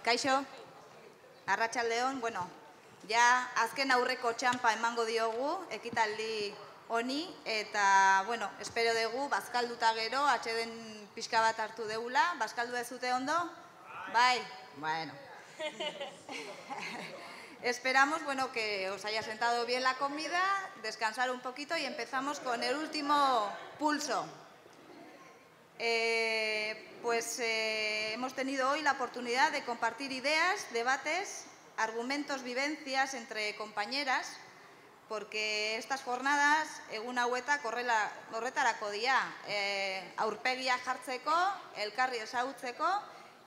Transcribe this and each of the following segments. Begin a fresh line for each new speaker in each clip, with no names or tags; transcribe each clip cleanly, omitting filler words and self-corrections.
Kaixo, arratsaldeon, bueno, ja azken aurreko txampa emango diogu ekitaldi honi eta, bueno, espero dugu bazkalduta gero atxeden pixka bat hartu deula. Bazkaldu dezute ondo? Bai, bueno. Esperamos, bueno, que os haya sentado bien la comida, descansar un poquito y empezamos con el último pulso. Hemos tenido hoy la oportunidad de compartir ideas, debates, argumentos, vivencias entre compañeras, porque estas jornadas egun hauetak horretarako dira, aurpegia jartzeko, elkarri ezagutzeko,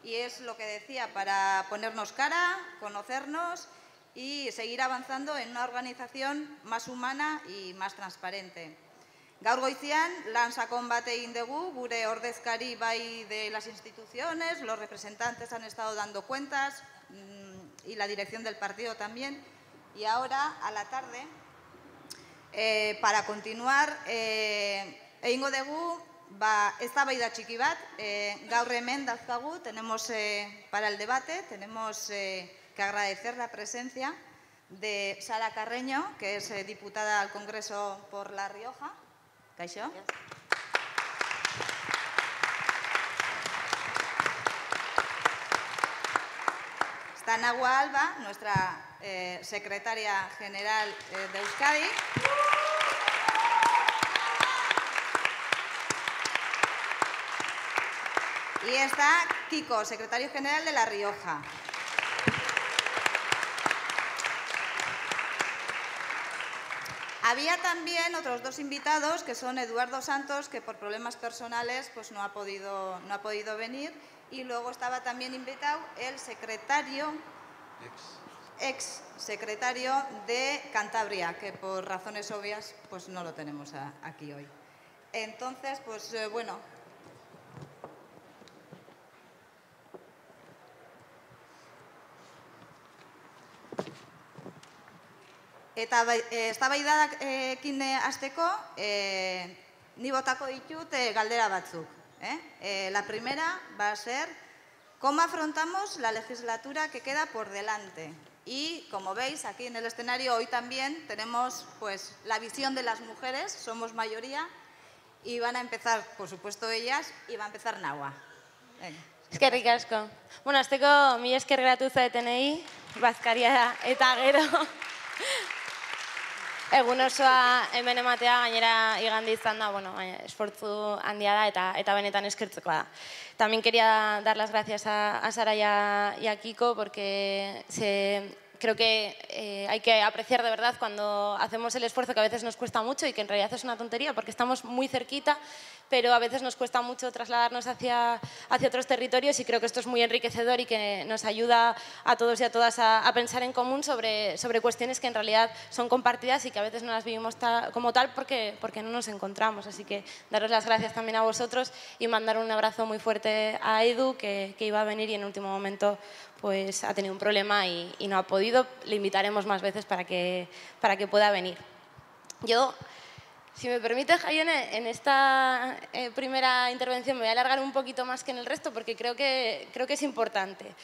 y es lo que decía, para ponernos cara, conocernos y seguir avanzando en una organización más humana y más transparente. Gaur goizian, lan sakon bat egin dugu, gure ordezkari bai de las instituciones, los representantes han estado dando cuentas y la dirección del partido también. Y ahora, a la tarde, para continuar, egingo dugu eztabaida txiki bat, gaur hemen dauzkagu, tenemos para el debate, tenemos que agradecer la presencia de Sara Carreño, que es diputada al Congreso por La Rioja. Kaixo. Está Nahua Alba, nuestra secretaria general de Euskadi. Y está Kiko, secretario general de La Rioja. Había también otros dos invitados, que son Eduardo Santos, que por problemas personales pues no ha podido venir, y luego estaba también invitado el secretario, ex secretario de Cantabria, que por razones obvias pues no lo tenemos aquí hoy. Entonces, pues bueno. Eta eztabaidarekin hasteko, ni botako ditut galdera batzuk. La primera va a ser, ¿cómo afrontamos la legislatura que queda por delante? Y, como veis, aquí en el escenario hoy también tenemos pues la visión de las mujeres, somos mayoría, y van a empezar, por supuesto, ellas, y va a empezar Nahua.
Eskerrik asko. Bueno, hasteko mila esker geratu zaretenei, bazkaria eta gero. Egun osoa hemen ematea, gainera igande izan da, bueno, esfortzu handia da eta benetan eskertzekoa da. También quería dar las gracias a Sara y a Kiko porque creo que hay que apreciar de verdad cuando hacemos el esfuerzo, que a veces nos cuesta mucho y que en realidad es una tontería porque estamos muy cerquita, pero a veces nos cuesta mucho trasladarnos hacia otros territorios, y creo que esto es muy enriquecedor y que nos ayuda a todos y a todas a pensar en común sobre cuestiones que en realidad son compartidas y que a veces no las vivimos como tal porque no nos encontramos. Así que daros las gracias también a vosotros y mandar un abrazo muy fuerte a Edu, que iba a venir y en el último momento pues ha tenido un problema y no ha podido. Le invitaremos más veces para que pueda venir. Yo, si me permite, Jaione, en esta primera intervención me voy a alargar un poquito más que en el resto porque creo que es importante.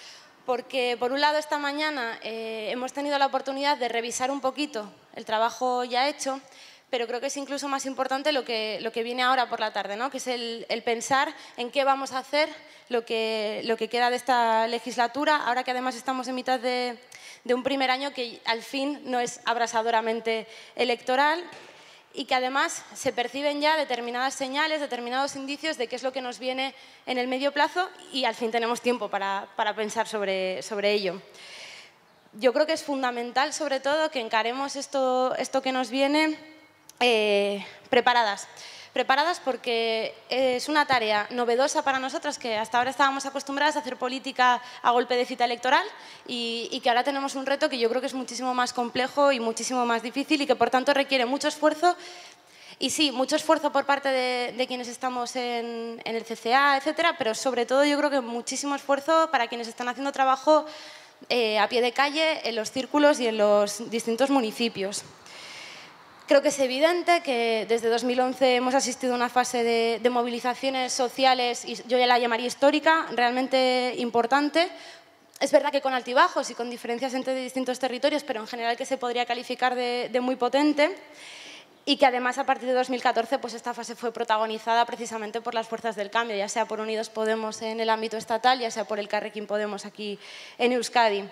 Porque, por un lado, esta mañana hemos tenido la oportunidad de revisar un poquito el trabajo ya hecho, pero creo que es incluso más importante lo que viene ahora por la tarde, ¿no? Que es el pensar en qué vamos a hacer lo que queda de esta legislatura, ahora que además estamos en mitad de un primer año que al fin no es abrasadoramente electoral, y que además se perciben ya determinadas señales, determinados indicios de qué es lo que nos viene en el medio plazo, y al fin tenemos tiempo para pensar sobre ello. Yo creo que es fundamental, sobre todo, que encaremos esto que nos viene preparadas porque es una tarea novedosa para nosotras, que hasta ahora estábamos acostumbradas a hacer política a golpe de cita electoral y que ahora tenemos un reto que yo creo que es muchísimo más complejo y muchísimo más difícil y que por tanto requiere mucho esfuerzo. Y sí, mucho esfuerzo por parte de quienes estamos en el CCA, etcétera, pero sobre todo yo creo que muchísimo esfuerzo para quienes están haciendo trabajo a pie de calle, en los círculos y en los distintos municipios. Creo que es evidente que desde 2011 hemos asistido a una fase de movilizaciones sociales, y yo ya la llamaría histórica, realmente importante. Es verdad que con altibajos y con diferencias entre distintos territorios, pero en general que se podría calificar de muy potente, y que además a partir de 2014 pues esta fase fue protagonizada precisamente por las fuerzas del cambio, ya sea por Unidos Podemos en el ámbito estatal, ya sea por Elkarrekin Podemos aquí en Euskadi.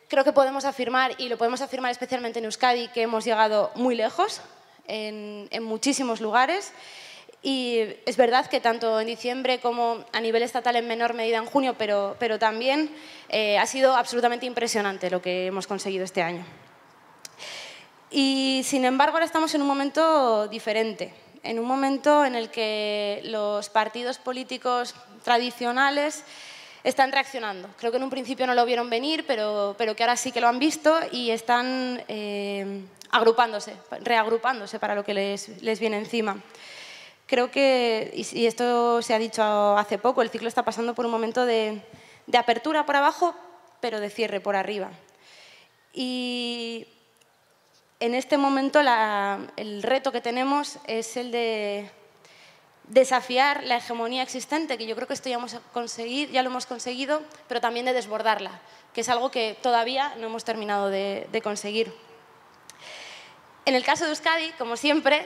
Creo que podemos afirmar, y lo podemos afirmar especialmente en Euskadi, que hemos llegado muy lejos en muchísimos lugares. Y es verdad que tanto en diciembre como a nivel estatal en menor medida en junio, pero también ha sido absolutamente impresionante lo que hemos conseguido este año. Y sin embargo ahora estamos en un momento diferente, en un momento en el que los partidos políticos tradicionales están reaccionando. Creo que en un principio no lo vieron venir, pero que ahora sí que lo han visto y están agrupándose, reagrupándose para lo que les viene encima. Creo que, y esto se ha dicho hace poco, el ciclo está pasando por un momento de apertura por abajo, pero de cierre por arriba. Y en este momento el reto que tenemos es el de desafiar la hegemonía existente, que yo creo que esto ya lo hemos conseguido, pero también de desbordarla, que es algo que todavía no hemos terminado de conseguir. En el caso de Euskadi, como siempre,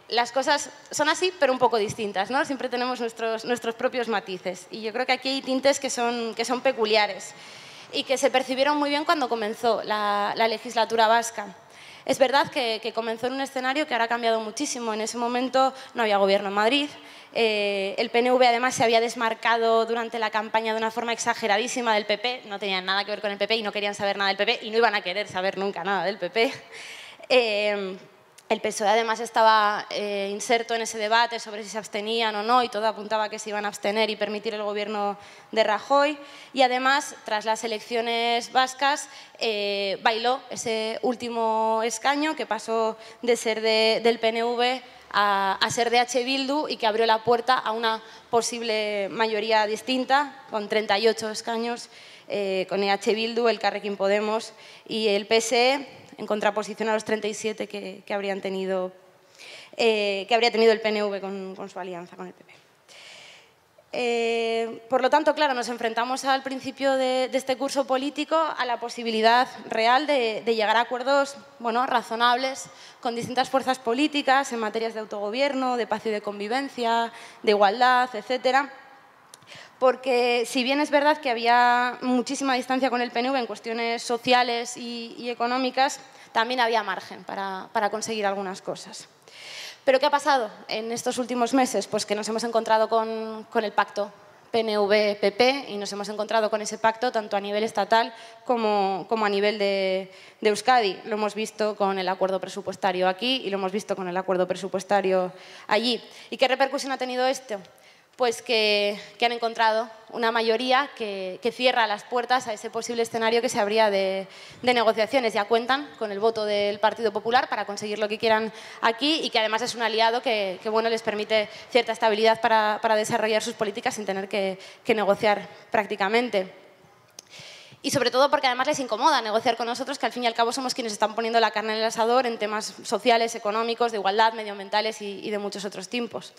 las cosas son así, pero un poco distintas, ¿no? Siempre tenemos nuestros propios matices, y yo creo que aquí hay tintes que son peculiares y que se percibieron muy bien cuando comenzó la legislatura vasca. Es verdad que comenzó en un escenario que ahora ha cambiado muchísimo. En ese momento no había gobierno en Madrid. El PNV además se había desmarcado durante la campaña de una forma exageradísima del PP. No tenían nada que ver con el PP y no querían saber nada del PP y no iban a querer saber nunca nada del PP. El PSOE además estaba inserto en ese debate sobre si se abstenían o no, y todo apuntaba a que se iban a abstener y permitir el gobierno de Rajoy. Y además, tras las elecciones vascas, bailó ese último escaño que pasó de ser del PNV a ser de H. Bildu, y que abrió la puerta a una posible mayoría distinta, con 38 escaños, con H. Bildu, Elkarrekin Podemos y el PSE, en contraposición a los 37 que habría tenido el PNV con su alianza con el PP. Por lo tanto, claro, nos enfrentamos al principio de este curso político a la posibilidad real de llegar a acuerdos razonables con distintas fuerzas políticas en materias de autogobierno, de paz y de convivencia, de igualdad, etcétera. Porque si bien es verdad que había muchísima distancia con el PNV en cuestiones sociales y económicas, también había margen para conseguir algunas cosas. ¿Pero qué ha pasado en estos últimos meses? Pues que nos hemos encontrado con el pacto PNV-PP, y nos hemos encontrado con ese pacto tanto a nivel estatal como a nivel de Euskadi. Lo hemos visto con el acuerdo presupuestario aquí y lo hemos visto con el acuerdo presupuestario allí. ¿Y qué repercusión ha tenido esto? Pues que han encontrado una mayoría que cierra las puertas a ese posible escenario que se abría de negociaciones. Ya cuentan con el voto del Partido Popular para conseguir lo que quieran aquí, y que además es un aliado que les permite cierta estabilidad para desarrollar sus políticas sin tener que negociar prácticamente. Y sobre todo porque además les incomoda negociar con nosotros, que al fin y al cabo somos quienes están poniendo la carne en el asador en temas sociales, económicos, de igualdad, medioambientales y de muchos otros tipos.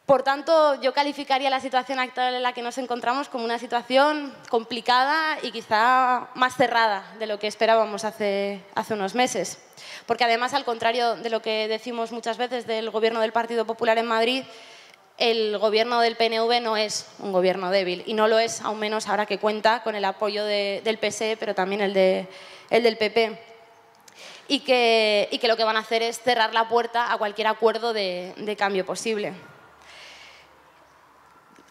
Por tanto, yo calificaría la situación actual en la que nos encontramos como una situación complicada y quizá más cerrada de lo que esperábamos hace unos meses. Porque además, al contrario de lo que decimos muchas veces del gobierno del Partido Popular en Madrid, el gobierno del PNV no es un gobierno débil, y no lo es aún menos ahora que cuenta con el apoyo del PSE, pero también el del PP. Y que lo que van a hacer es cerrar la puerta a cualquier acuerdo de cambio posible.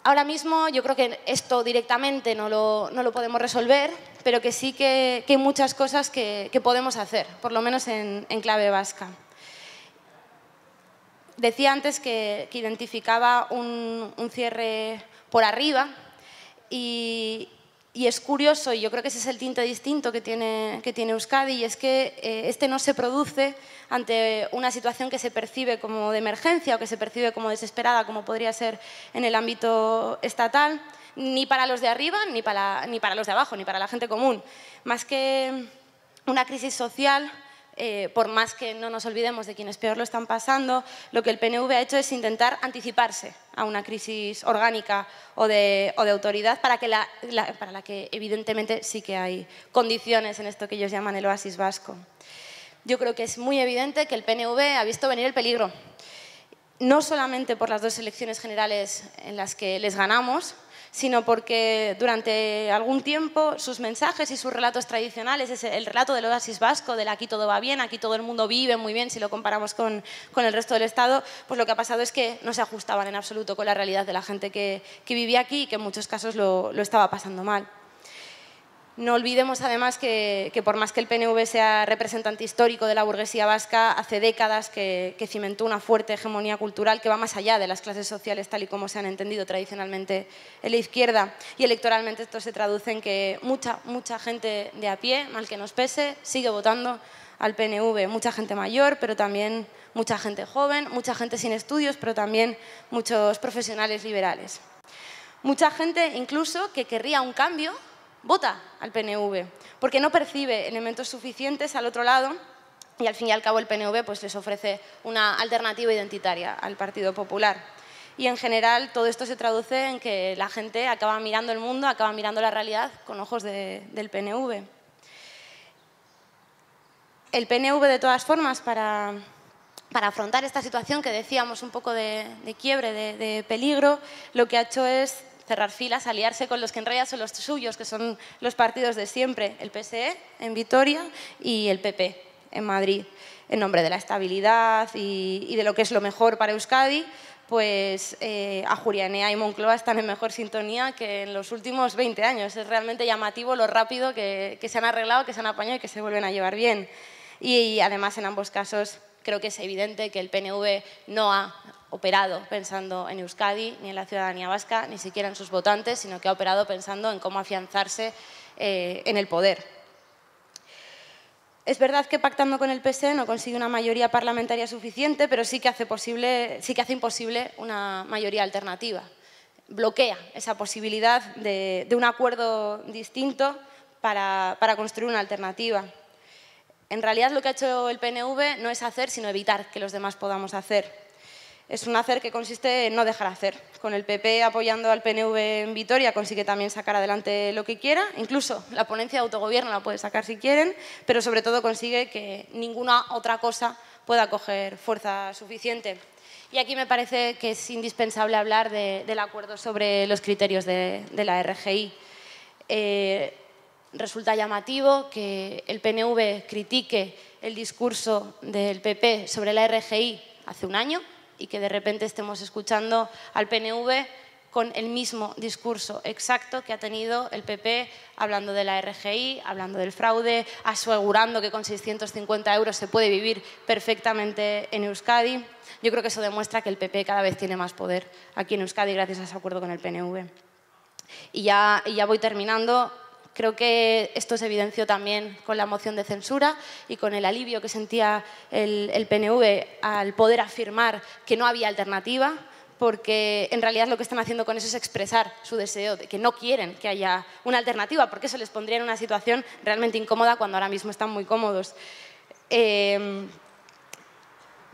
Ahora mismo yo creo que esto directamente no lo podemos resolver, pero que sí que hay muchas cosas que podemos hacer, por lo menos en clave vasca. Decía antes que identificaba un cierre por arriba, y es curioso, y yo creo que ese es el tinte distinto que tiene Euskadi, y es que este no se produce ante una situación que se percibe como de emergencia o que se percibe como desesperada, como podría ser en el ámbito estatal, ni para los de arriba, ni para los de abajo, ni para la gente común. Más que una crisis social, por más que no nos olvidemos de quienes peor lo están pasando, lo que el PNV ha hecho es intentar anticiparse a una crisis orgánica o de autoridad para la que evidentemente sí que hay condiciones en esto que ellos llaman el oasis vasco. Yo creo que es muy evidente que el PNV ha visto venir el peligro, no solamente por las 2 elecciones generales en las que les ganamos, sino porque durante algún tiempo sus mensajes y sus relatos tradicionales, el relato del oasis vasco, del aquí todo va bien, aquí todo el mundo vive muy bien si lo comparamos con el resto del Estado, pues lo que ha pasado es que no se ajustaban en absoluto con la realidad de la gente que vivía aquí y que en muchos casos lo estaba pasando mal. No olvidemos además que por más que el PNV sea representante histórico de la burguesía vasca, hace décadas que cimentó una fuerte hegemonía cultural que va más allá de las clases sociales tal y como se han entendido tradicionalmente en la izquierda. Y electoralmente esto se traduce en que mucha gente de a pie, mal que nos pese, sigue votando al PNV. Mucha gente mayor, pero también mucha gente joven, mucha gente sin estudios, pero también muchos profesionales liberales. Mucha gente incluso que querría un cambio vota al PNV, porque no percibe elementos suficientes al otro lado y al fin y al cabo el PNV pues, les ofrece una alternativa identitaria al Partido Popular. Y en general todo esto se traduce en que la gente acaba mirando el mundo, acaba mirando la realidad con ojos del PNV. El PNV de todas formas para afrontar esta situación que decíamos un poco de quiebre, de peligro, lo que ha hecho es cerrar filas, aliarse con los que en realidad son los suyos, que son los partidos de siempre, el PSE en Vitoria y el PP en Madrid, en nombre de la estabilidad y de lo que es lo mejor para Euskadi, pues Ajuria Enea y Moncloa están en mejor sintonía que en los últimos 20 años. Es realmente llamativo lo rápido que se han arreglado, que se han apañado y que se vuelven a llevar bien. Y además en ambos casos creo que es evidente que el PNV no ha operado pensando en Euskadi, ni en la ciudadanía vasca, ni siquiera en sus votantes, sino que ha operado pensando en cómo afianzarse en el poder. Es verdad que pactando con el PSE no consigue una mayoría parlamentaria suficiente, pero sí que hace imposible una mayoría alternativa. Bloquea esa posibilidad de un acuerdo distinto para construir una alternativa. En realidad lo que ha hecho el PNV no es hacer, sino evitar que los demás podamos hacer. Es un hacer que consiste en no dejar hacer. Con el PP apoyando al PNV en Vitoria consigue también sacar adelante lo que quiera, incluso la ponencia de autogobierno la puede sacar si quieren, pero sobre todo consigue que ninguna otra cosa pueda coger fuerza suficiente. Y aquí me parece que es indispensable hablar del acuerdo sobre los criterios de la RGI. Resulta llamativo que el PNV critique el discurso del PP sobre la RGI hace un año y que de repente estemos escuchando al PNV con el mismo discurso exacto que ha tenido el PP hablando de la RGI, hablando del fraude, asegurando que con 650 euros se puede vivir perfectamente en Euskadi. Yo creo que eso demuestra que el PP cada vez tiene más poder aquí en Euskadi gracias a ese acuerdo con el PNV. Y ya voy terminando. Creo que esto se evidenció también con la moción de censura y con el alivio que sentía el PNV al poder afirmar que no había alternativa, porque en realidad lo que están haciendo con eso es expresar su deseo de que no quieren que haya una alternativa, porque eso les pondría en una situación realmente incómoda cuando ahora mismo están muy cómodos.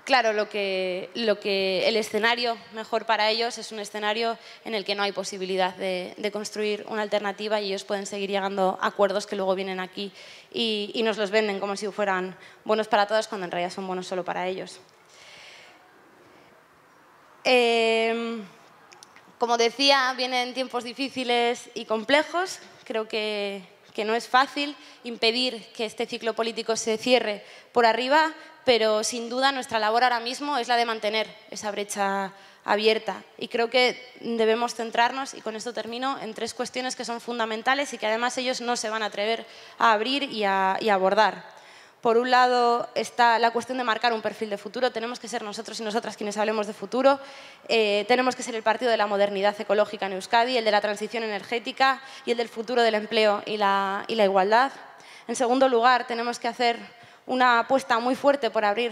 Claro, lo que el escenario mejor para ellos es un escenario en el que no hay posibilidad de construir una alternativa y ellos pueden seguir llegando a acuerdos que luego vienen aquí y nos los venden como si fueran buenos para todos cuando en realidad son buenos solo para ellos. Como decía, vienen tiempos difíciles y complejos. Creo que no es fácil impedir que este ciclo político se cierre por arriba, pero sin duda nuestra labor ahora mismo es la de mantener esa brecha abierta. Y creo que debemos centrarnos, y con esto termino, en 3 cuestiones que son fundamentales y que además ellos no se van a atrever a abrir y a abordar. Por un lado está la cuestión de marcar un perfil de futuro. Tenemos que ser nosotros y nosotras quienes hablemos de futuro. Tenemos que ser el partido de la modernidad ecológica en Euskadi, el de la transición energética y el del futuro del empleo y la igualdad. En segundo lugar, tenemos que hacer una apuesta muy fuerte por abrir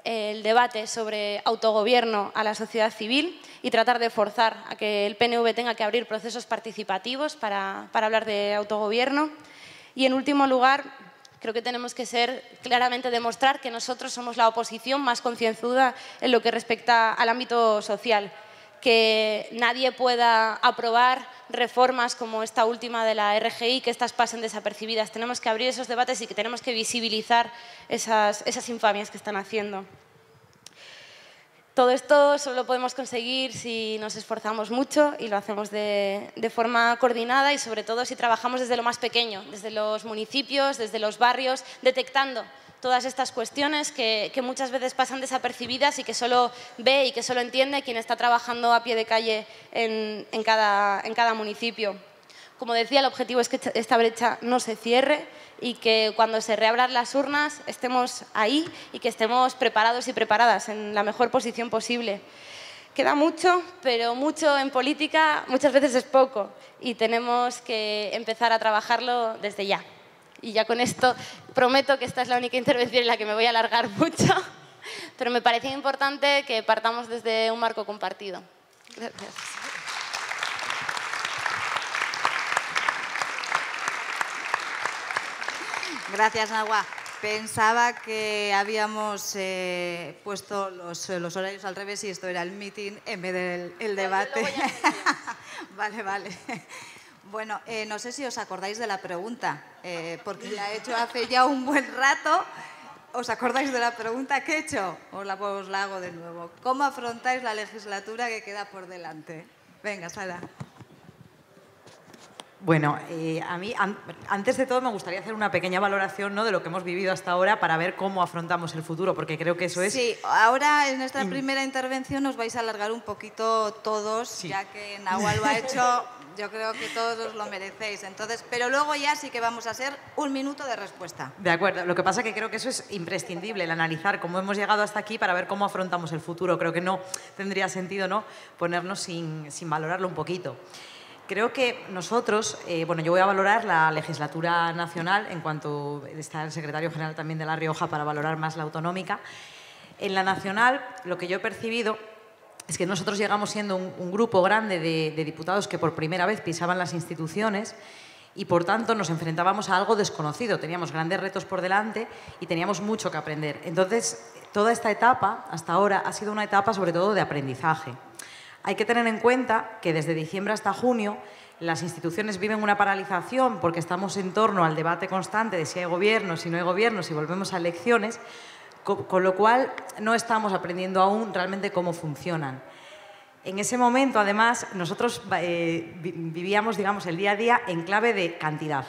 el debate sobre autogobierno a la sociedad civil y tratar de forzar a que el PNV tenga que abrir procesos participativos para hablar de autogobierno. Y, en último lugar, creo que tenemos que claramente demostrar que nosotros somos la oposición más concienzuda en lo que respecta al ámbito social, que nadie pueda aprobar reformas como esta última de la RGI, que estas pasen desapercibidas. Tenemos que abrir esos debates y que tenemos que visibilizar esas infamias que están haciendo. Todo esto solo lo podemos conseguir si nos esforzamos mucho y lo hacemos de forma coordinada y, sobre todo, si trabajamos desde lo más pequeño, desde los municipios, desde los barrios, detectando todas estas cuestiones que muchas veces pasan desapercibidas y que solo ve y que solo entiende quien está trabajando a pie de calle en cada municipio. Como decía, el objetivo es que esta brecha no se cierre y que cuando se reabran las urnas estemos ahí y que estemos preparados y preparadas en la mejor posición posible. Queda mucho, pero mucho en política muchas veces es poco y tenemos que empezar a trabajarlo desde ya. Y ya con esto prometo que esta es la única intervención en la que me voy a alargar mucho, pero me parecía importante que partamos desde un marco compartido. Gracias.
Gracias, Nahua. Pensaba que habíamos puesto los horarios al revés y esto era el meeting en vez del debate. Vale, vale. Bueno, no sé si os acordáis de la pregunta, porque la he hecho hace ya un buen rato. ¿Os acordáis de la pregunta que he hecho? Os la hago de nuevo. ¿Cómo afrontáis la legislatura que queda por delante? Venga, Sara.
Bueno, a mí, antes de todo, me gustaría hacer una pequeña valoración, ¿no?, de lo que hemos vivido hasta ahora para ver cómo afrontamos el futuro, porque creo que eso es...
Sí, ahora en nuestra primera intervención os vais a alargar un poquito todos, sí, ya que Nahual lo ha hecho, yo creo que todos os lo merecéis. Entonces, pero luego ya sí que vamos a hacer 1 minuto de respuesta.
De acuerdo, lo que pasa es que creo que eso es imprescindible, el analizar cómo hemos llegado hasta aquí para ver cómo afrontamos el futuro. Creo que no tendría sentido, ¿no?, ponernos sin valorarlo un poquito. Creo que nosotros, bueno, yo voy a valorar la legislatura nacional en cuanto está el secretario general también de La Rioja para valorar más la autonómica. En la nacional, lo que yo he percibido es que nosotros llegamos siendo un grupo grande de diputados que por primera vez pisaban las instituciones y, por tanto, nos enfrentábamos a algo desconocido. Teníamos grandes retos por delante y teníamos mucho que aprender. Entonces, toda esta etapa, hasta ahora, ha sido una etapa sobre todo de aprendizaje. Hay que tener en cuenta que desde diciembre hasta junio las instituciones viven una paralización porque estamos en torno al debate constante de si hay gobierno, si no hay gobierno, si volvemos a elecciones, con lo cual no estamos aprendiendo aún realmente cómo funcionan. En ese momento, además, nosotros vivíamos, digamos, el día a día en clave de cantidad.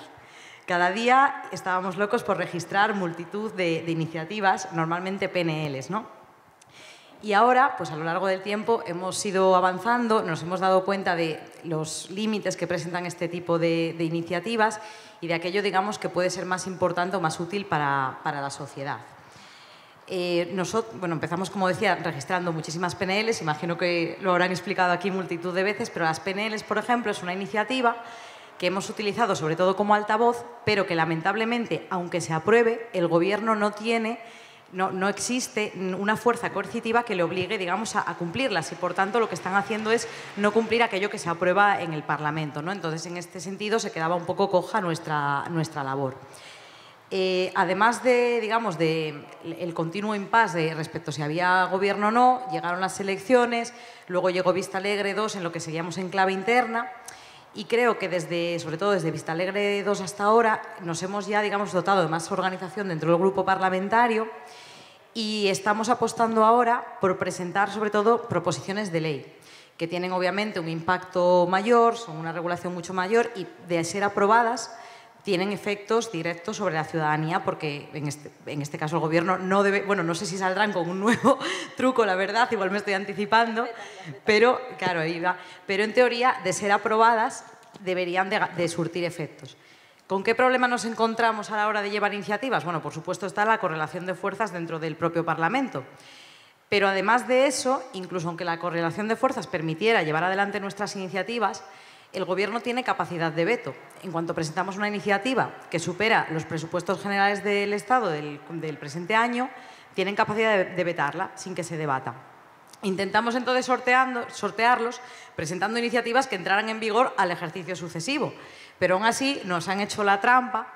Cada día estábamos locos por registrar multitud de iniciativas, normalmente PNLs, ¿no? Y ahora, pues a lo largo del tiempo, hemos ido avanzando, nos hemos dado cuenta de los límites que presentan este tipo de iniciativas y de aquello, digamos, que puede ser más importante o más útil para la sociedad. Nosotros, bueno, empezamos, como decía, registrando muchísimas PNLs, imagino que lo habrán explicado aquí multitud de veces, pero las PNLs, por ejemplo, es una iniciativa que hemos utilizado sobre todo como altavoz, pero que lamentablemente, aunque se apruebe, el Gobierno no existe una fuerza coercitiva que le obligue, digamos, a cumplirlas y, por tanto, lo que están haciendo es no cumplir aquello que se aprueba en el Parlamento, ¿no? Entonces, en este sentido, se quedaba un poco coja nuestra labor. Además de, digamos, el continuo impasse respecto a si había gobierno o no, llegaron las elecciones, luego llegó Vista Alegre 2 en lo que seguíamos en clave interna y creo que sobre todo desde Vista Alegre 2 hasta ahora nos hemos ya, digamos, dotado de más organización dentro del grupo parlamentario y estamos apostando ahora por presentar sobre todo proposiciones de ley que tienen obviamente un impacto mayor, son una regulación mucho mayor y de ser aprobadas tienen efectos directos sobre la ciudadanía porque en este caso el Gobierno no debe, bueno, no sé si saldrán con un nuevo truco, la verdad, igual me estoy anticipando, pero claro, ahí va, pero en teoría de ser aprobadas deberían de surtir efectos. ¿Con qué problema nos encontramos a la hora de llevar iniciativas? Bueno, por supuesto está la correlación de fuerzas dentro del propio Parlamento. Pero además de eso, incluso aunque la correlación de fuerzas permitiera llevar adelante nuestras iniciativas, el Gobierno tiene capacidad de veto. En cuanto presentamos una iniciativa que supera los presupuestos generales del Estado del presente año, tienen capacidad de vetarla sin que se debata. Intentamos entonces sortearlos presentando iniciativas que entraran en vigor al ejercicio sucesivo, pero aún así nos han hecho la trampa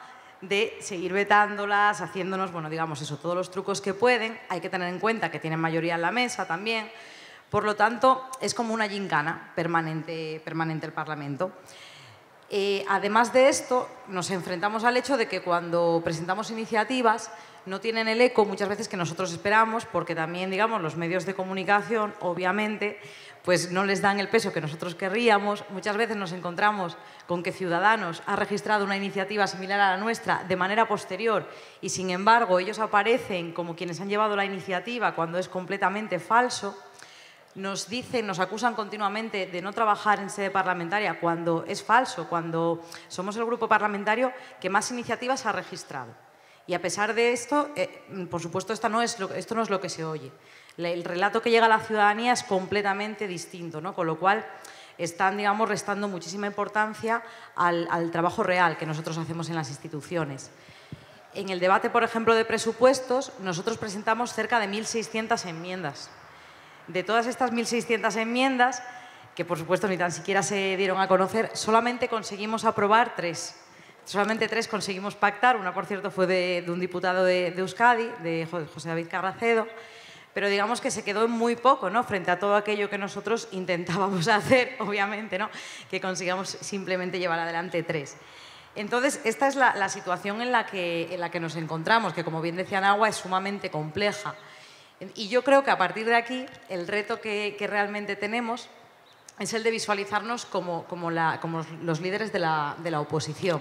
de seguir vetándolas, haciéndonos, bueno, digamos eso, todos los trucos que pueden. Hay que tener en cuenta que tienen mayoría en la mesa también. Por lo tanto, es como una gincana permanente el Parlamento. Además de esto, nos enfrentamos al hecho de que cuando presentamos iniciativas no tienen el eco muchas veces que nosotros esperamos, porque también, digamos, los medios de comunicación, obviamente, pues no les dan el peso que nosotros querríamos. Muchas veces nos encontramos con que Ciudadanos ha registrado una iniciativa similar a la nuestra de manera posterior y, sin embargo, ellos aparecen como quienes han llevado la iniciativa cuando es completamente falso. Nos dicen, nos acusan continuamente de no trabajar en sede parlamentaria cuando es falso, cuando somos el grupo parlamentario que más iniciativas ha registrado. Y a pesar de esto, por supuesto, esto no es lo que se oye. El relato que llega a la ciudadanía es completamente distinto, ¿no? Con lo cual están, digamos, restando muchísima importancia al trabajo real que nosotros hacemos en las instituciones. En el debate, por ejemplo, de presupuestos, nosotros presentamos cerca de 1.600 enmiendas. De todas estas 1.600 enmiendas, que por supuesto ni tan siquiera se dieron a conocer, solamente conseguimos aprobar 3. Solamente 3 conseguimos pactar. Una, por cierto, fue de un diputado de Euskadi, de José David Carracedo, pero digamos que se quedó en muy poco, ¿no?, frente a todo aquello que nosotros intentábamos hacer, obviamente, ¿no?, que consigamos simplemente llevar adelante 3. Entonces, esta es la situación en la que nos encontramos, que, como bien decía Nahua, es sumamente compleja. Y yo creo que a partir de aquí el reto que realmente tenemos es el de visualizarnos como los líderes de la oposición.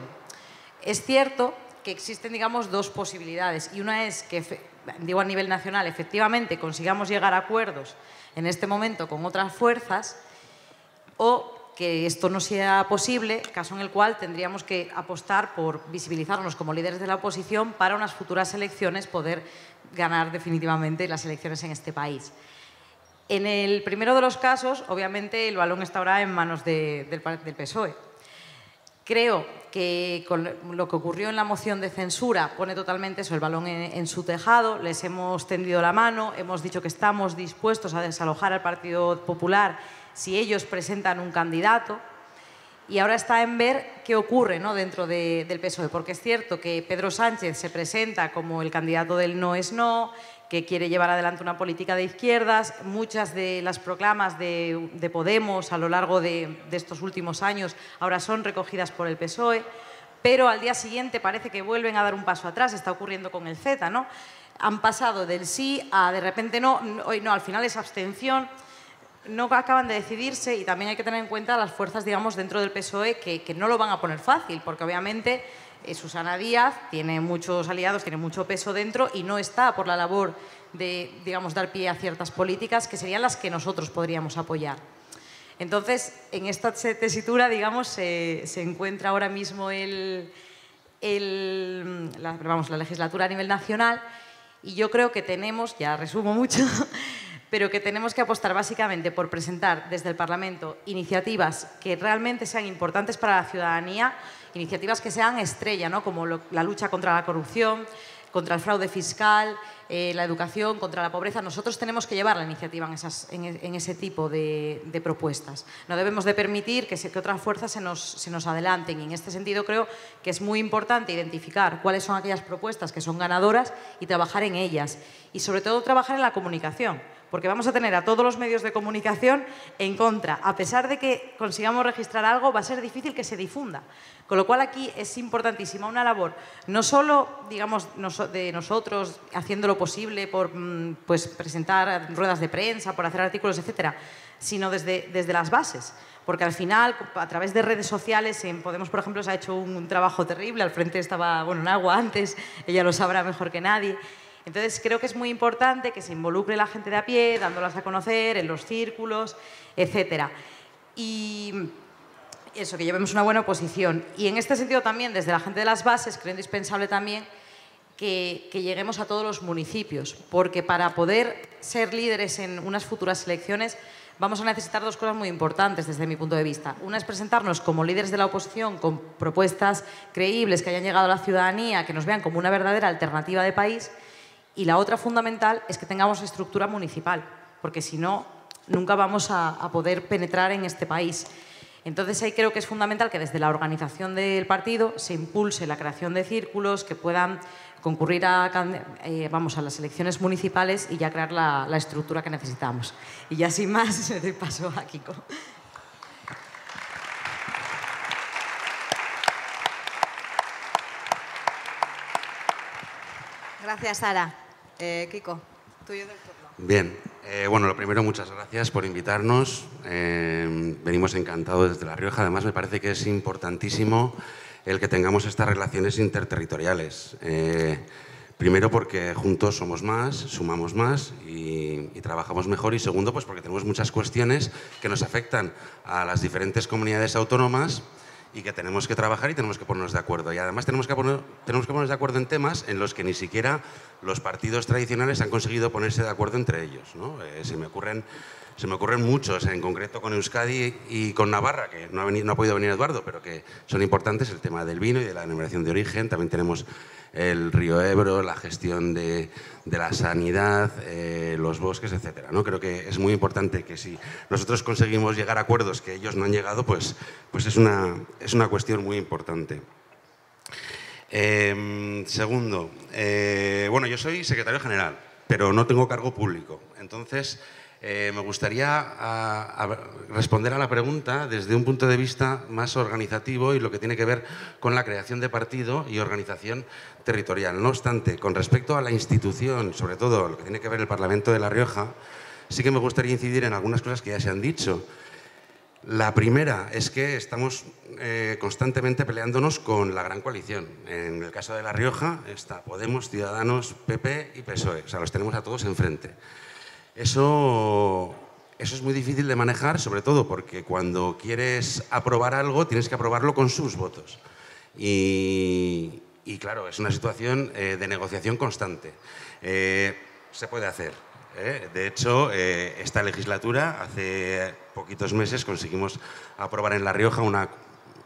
Es cierto que existen, digamos, 2 posibilidades, y una es que, digo, a nivel nacional, efectivamente consigamos llegar a acuerdos en este momento con otras fuerzas, o que esto no sea posible, caso en el cual tendríamos que apostar por visibilizarnos como líderes de la oposición para unas futuras elecciones poder ganar definitivamente las elecciones en este país. En el primero de los casos, obviamente, el balón está ahora en manos del PSOE. Creo que con lo que ocurrió en la moción de censura pone totalmente eso, el balón en su tejado. Les hemos tendido la mano, hemos dicho que estamos dispuestos a desalojar al Partido Popular si ellos presentan un candidato. Y ahora está en ver qué ocurre, ¿no?, dentro del PSOE, porque es cierto que Pedro Sánchez se presenta como el candidato del no es no, que quiere llevar adelante una política de izquierdas. Muchas de las proclamas de Podemos a lo largo de estos últimos años ahora son recogidas por el PSOE, pero al día siguiente parece que vuelven a dar un paso atrás. Está ocurriendo con el Z, ¿no? Han pasado del sí a de repente no, hoy no, al final es abstención. No acaban de decidirse, y también hay que tener en cuenta las fuerzas, digamos, dentro del PSOE que no lo van a poner fácil, porque obviamente Susana Díaz tiene muchos aliados, tiene mucho peso dentro y no está por la labor de, digamos, dar pie a ciertas políticas que serían las que nosotros podríamos apoyar. Entonces, en esta tesitura, digamos, se encuentra ahora mismo la legislatura a nivel nacional, y yo creo que tenemos, ya resumo mucho, pero que tenemos que apostar básicamente por presentar desde el Parlamento iniciativas que realmente sean importantes para la ciudadanía, iniciativas que sean estrella, ¿no?, como la lucha contra la corrupción, contra el fraude fiscal, la educación, contra la pobreza. Nosotros tenemos que llevar la iniciativa en ese tipo de propuestas. No debemos de permitir que otras fuerzas se nos adelanten. Y en este sentido creo que es muy importante identificar cuáles son aquellas propuestas que son ganadoras y trabajar en ellas. Y sobre todo trabajar en la comunicación, porque vamos a tener a todos los medios de comunicación en contra. A pesar de que consigamos registrar algo, va a ser difícil que se difunda. Con lo cual aquí es importantísima una labor, no solo, digamos, de nosotros haciendo lo posible por pues, presentar ruedas de prensa, por hacer artículos, etcétera, sino desde las bases. Porque al final, a través de redes sociales, en Podemos, por ejemplo, se ha hecho un trabajo terrible. Al frente estaba, bueno, Nahua antes, ella lo sabrá mejor que nadie. Entonces, creo que es muy importante que se involucre la gente de a pie, dándolas a conocer en los círculos, etcétera. Y eso, que llevemos una buena oposición. Y en este sentido también, desde la gente de las bases, creo indispensable también que lleguemos a todos los municipios, porque para poder ser líderes en unas futuras elecciones vamos a necesitar 2 cosas muy importantes desde mi punto de vista. Una es presentarnos como líderes de la oposición con propuestas creíbles que hayan llegado a la ciudadanía, que nos vean como una verdadera alternativa de país. Y la otra fundamental es que tengamos estructura municipal, porque si no, nunca vamos a poder penetrar en este país. Entonces, ahí creo que es fundamental que desde la organización del partido se impulse la creación de círculos que puedan concurrir a las elecciones municipales y ya crear la estructura que necesitamos. Y ya sin más, le doy paso a Kiko.
Gracias, Sara. Kiko, tuyo del turno.
Bien, bueno, lo primero, muchas gracias por invitarnos. Venimos encantados desde La Rioja. Además, me parece que es importantísimo el que tengamos estas relaciones interterritoriales. Primero, porque juntos somos más, sumamos más y trabajamos mejor. Y segundo, pues porque tenemos muchas cuestiones que nos afectan a las diferentes comunidades autónomas y que tenemos que trabajar y tenemos que ponernos de acuerdo. Y además tenemos que ponernos de acuerdo en temas en los que ni siquiera los partidos tradicionales han conseguido ponerse de acuerdo entre ellos, ¿no? Se me ocurren muchos, en concreto con Euskadi y con Navarra, que no ha podido venir Eduardo, pero que son importantes, el tema del vino y de la denominación de origen. También tenemos el río Ebro, la gestión de la sanidad, los bosques, etcétera, ¿no? Creo que es muy importante que si nosotros conseguimos llegar a acuerdos que ellos no han llegado, pues es una cuestión muy importante. Segundo, bueno, yo soy secretario general, pero no tengo cargo público. Entonces, me gustaría responder a la pregunta desde un punto de vista más organizativo y lo que tiene que ver con la creación de partido y organización territorial. No obstante, con respecto a la institución, sobre todo lo que tiene que ver el Parlamento de La Rioja, sí que me gustaría incidir en algunas cosas que ya se han dicho. La primera es que estamos constantemente peleándonos con la gran coalición. En el caso de La Rioja está Podemos, Ciudadanos, PP y PSOE. O sea, los tenemos a todos enfrente. Eso es muy difícil de manejar, sobre todo porque cuando quieres aprobar algo tienes que aprobarlo con sus votos. Y claro, es una situación de negociación constante. Se puede hacer. De hecho, esta legislatura, hace poquitos meses, conseguimos aprobar en La Rioja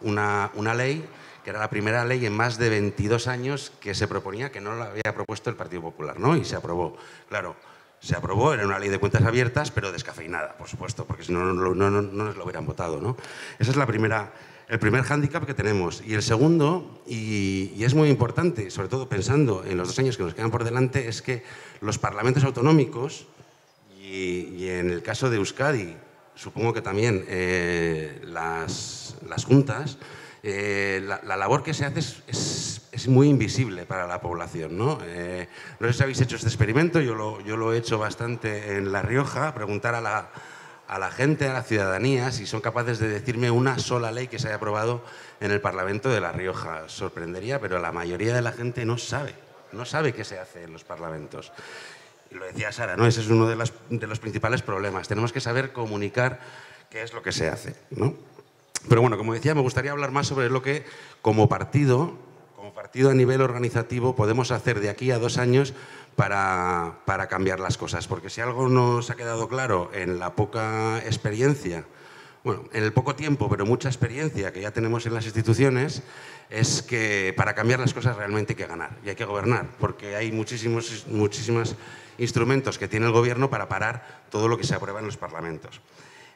una ley que era la primera ley en más de 22 años que se proponía, que no la había propuesto el Partido Popular, ¿no? Y se aprobó. Claro, se aprobó, era una ley de cuentas abiertas, pero descafeinada, por supuesto, porque si no, no nos lo hubieran votado, ¿no? Ese es el primer hándicap que tenemos. Y el segundo, y es muy importante, sobre todo pensando en los 2 años que nos quedan por delante, es que los parlamentos autonómicos, y en el caso de Euskadi, supongo que también las juntas, la labor que se hace es muy invisible para la población, ¿no? No sé si habéis hecho este experimento, yo lo he hecho bastante en La Rioja, preguntar a la gente, a la ciudadanía, si son capaces de decirme una sola ley que se haya aprobado en el Parlamento de La Rioja. Sorprendería, pero la mayoría de la gente no sabe qué se hace en los parlamentos. Y lo decía Sara, ¿no? Ese es uno de los principales problemas. Tenemos que saber comunicar qué es lo que se hace, ¿no? Pero bueno, como decía, me gustaría hablar más sobre lo que como partido a nivel organizativo podemos hacer de aquí a 2 años para cambiar las cosas. Porque si algo nos ha quedado claro en la poca experiencia, bueno, en el poco tiempo, pero mucha experiencia que ya tenemos en las instituciones, es que para cambiar las cosas realmente hay que ganar y hay que gobernar, porque hay muchísimos instrumentos que tiene el gobierno para parar todo lo que se aprueba en los parlamentos.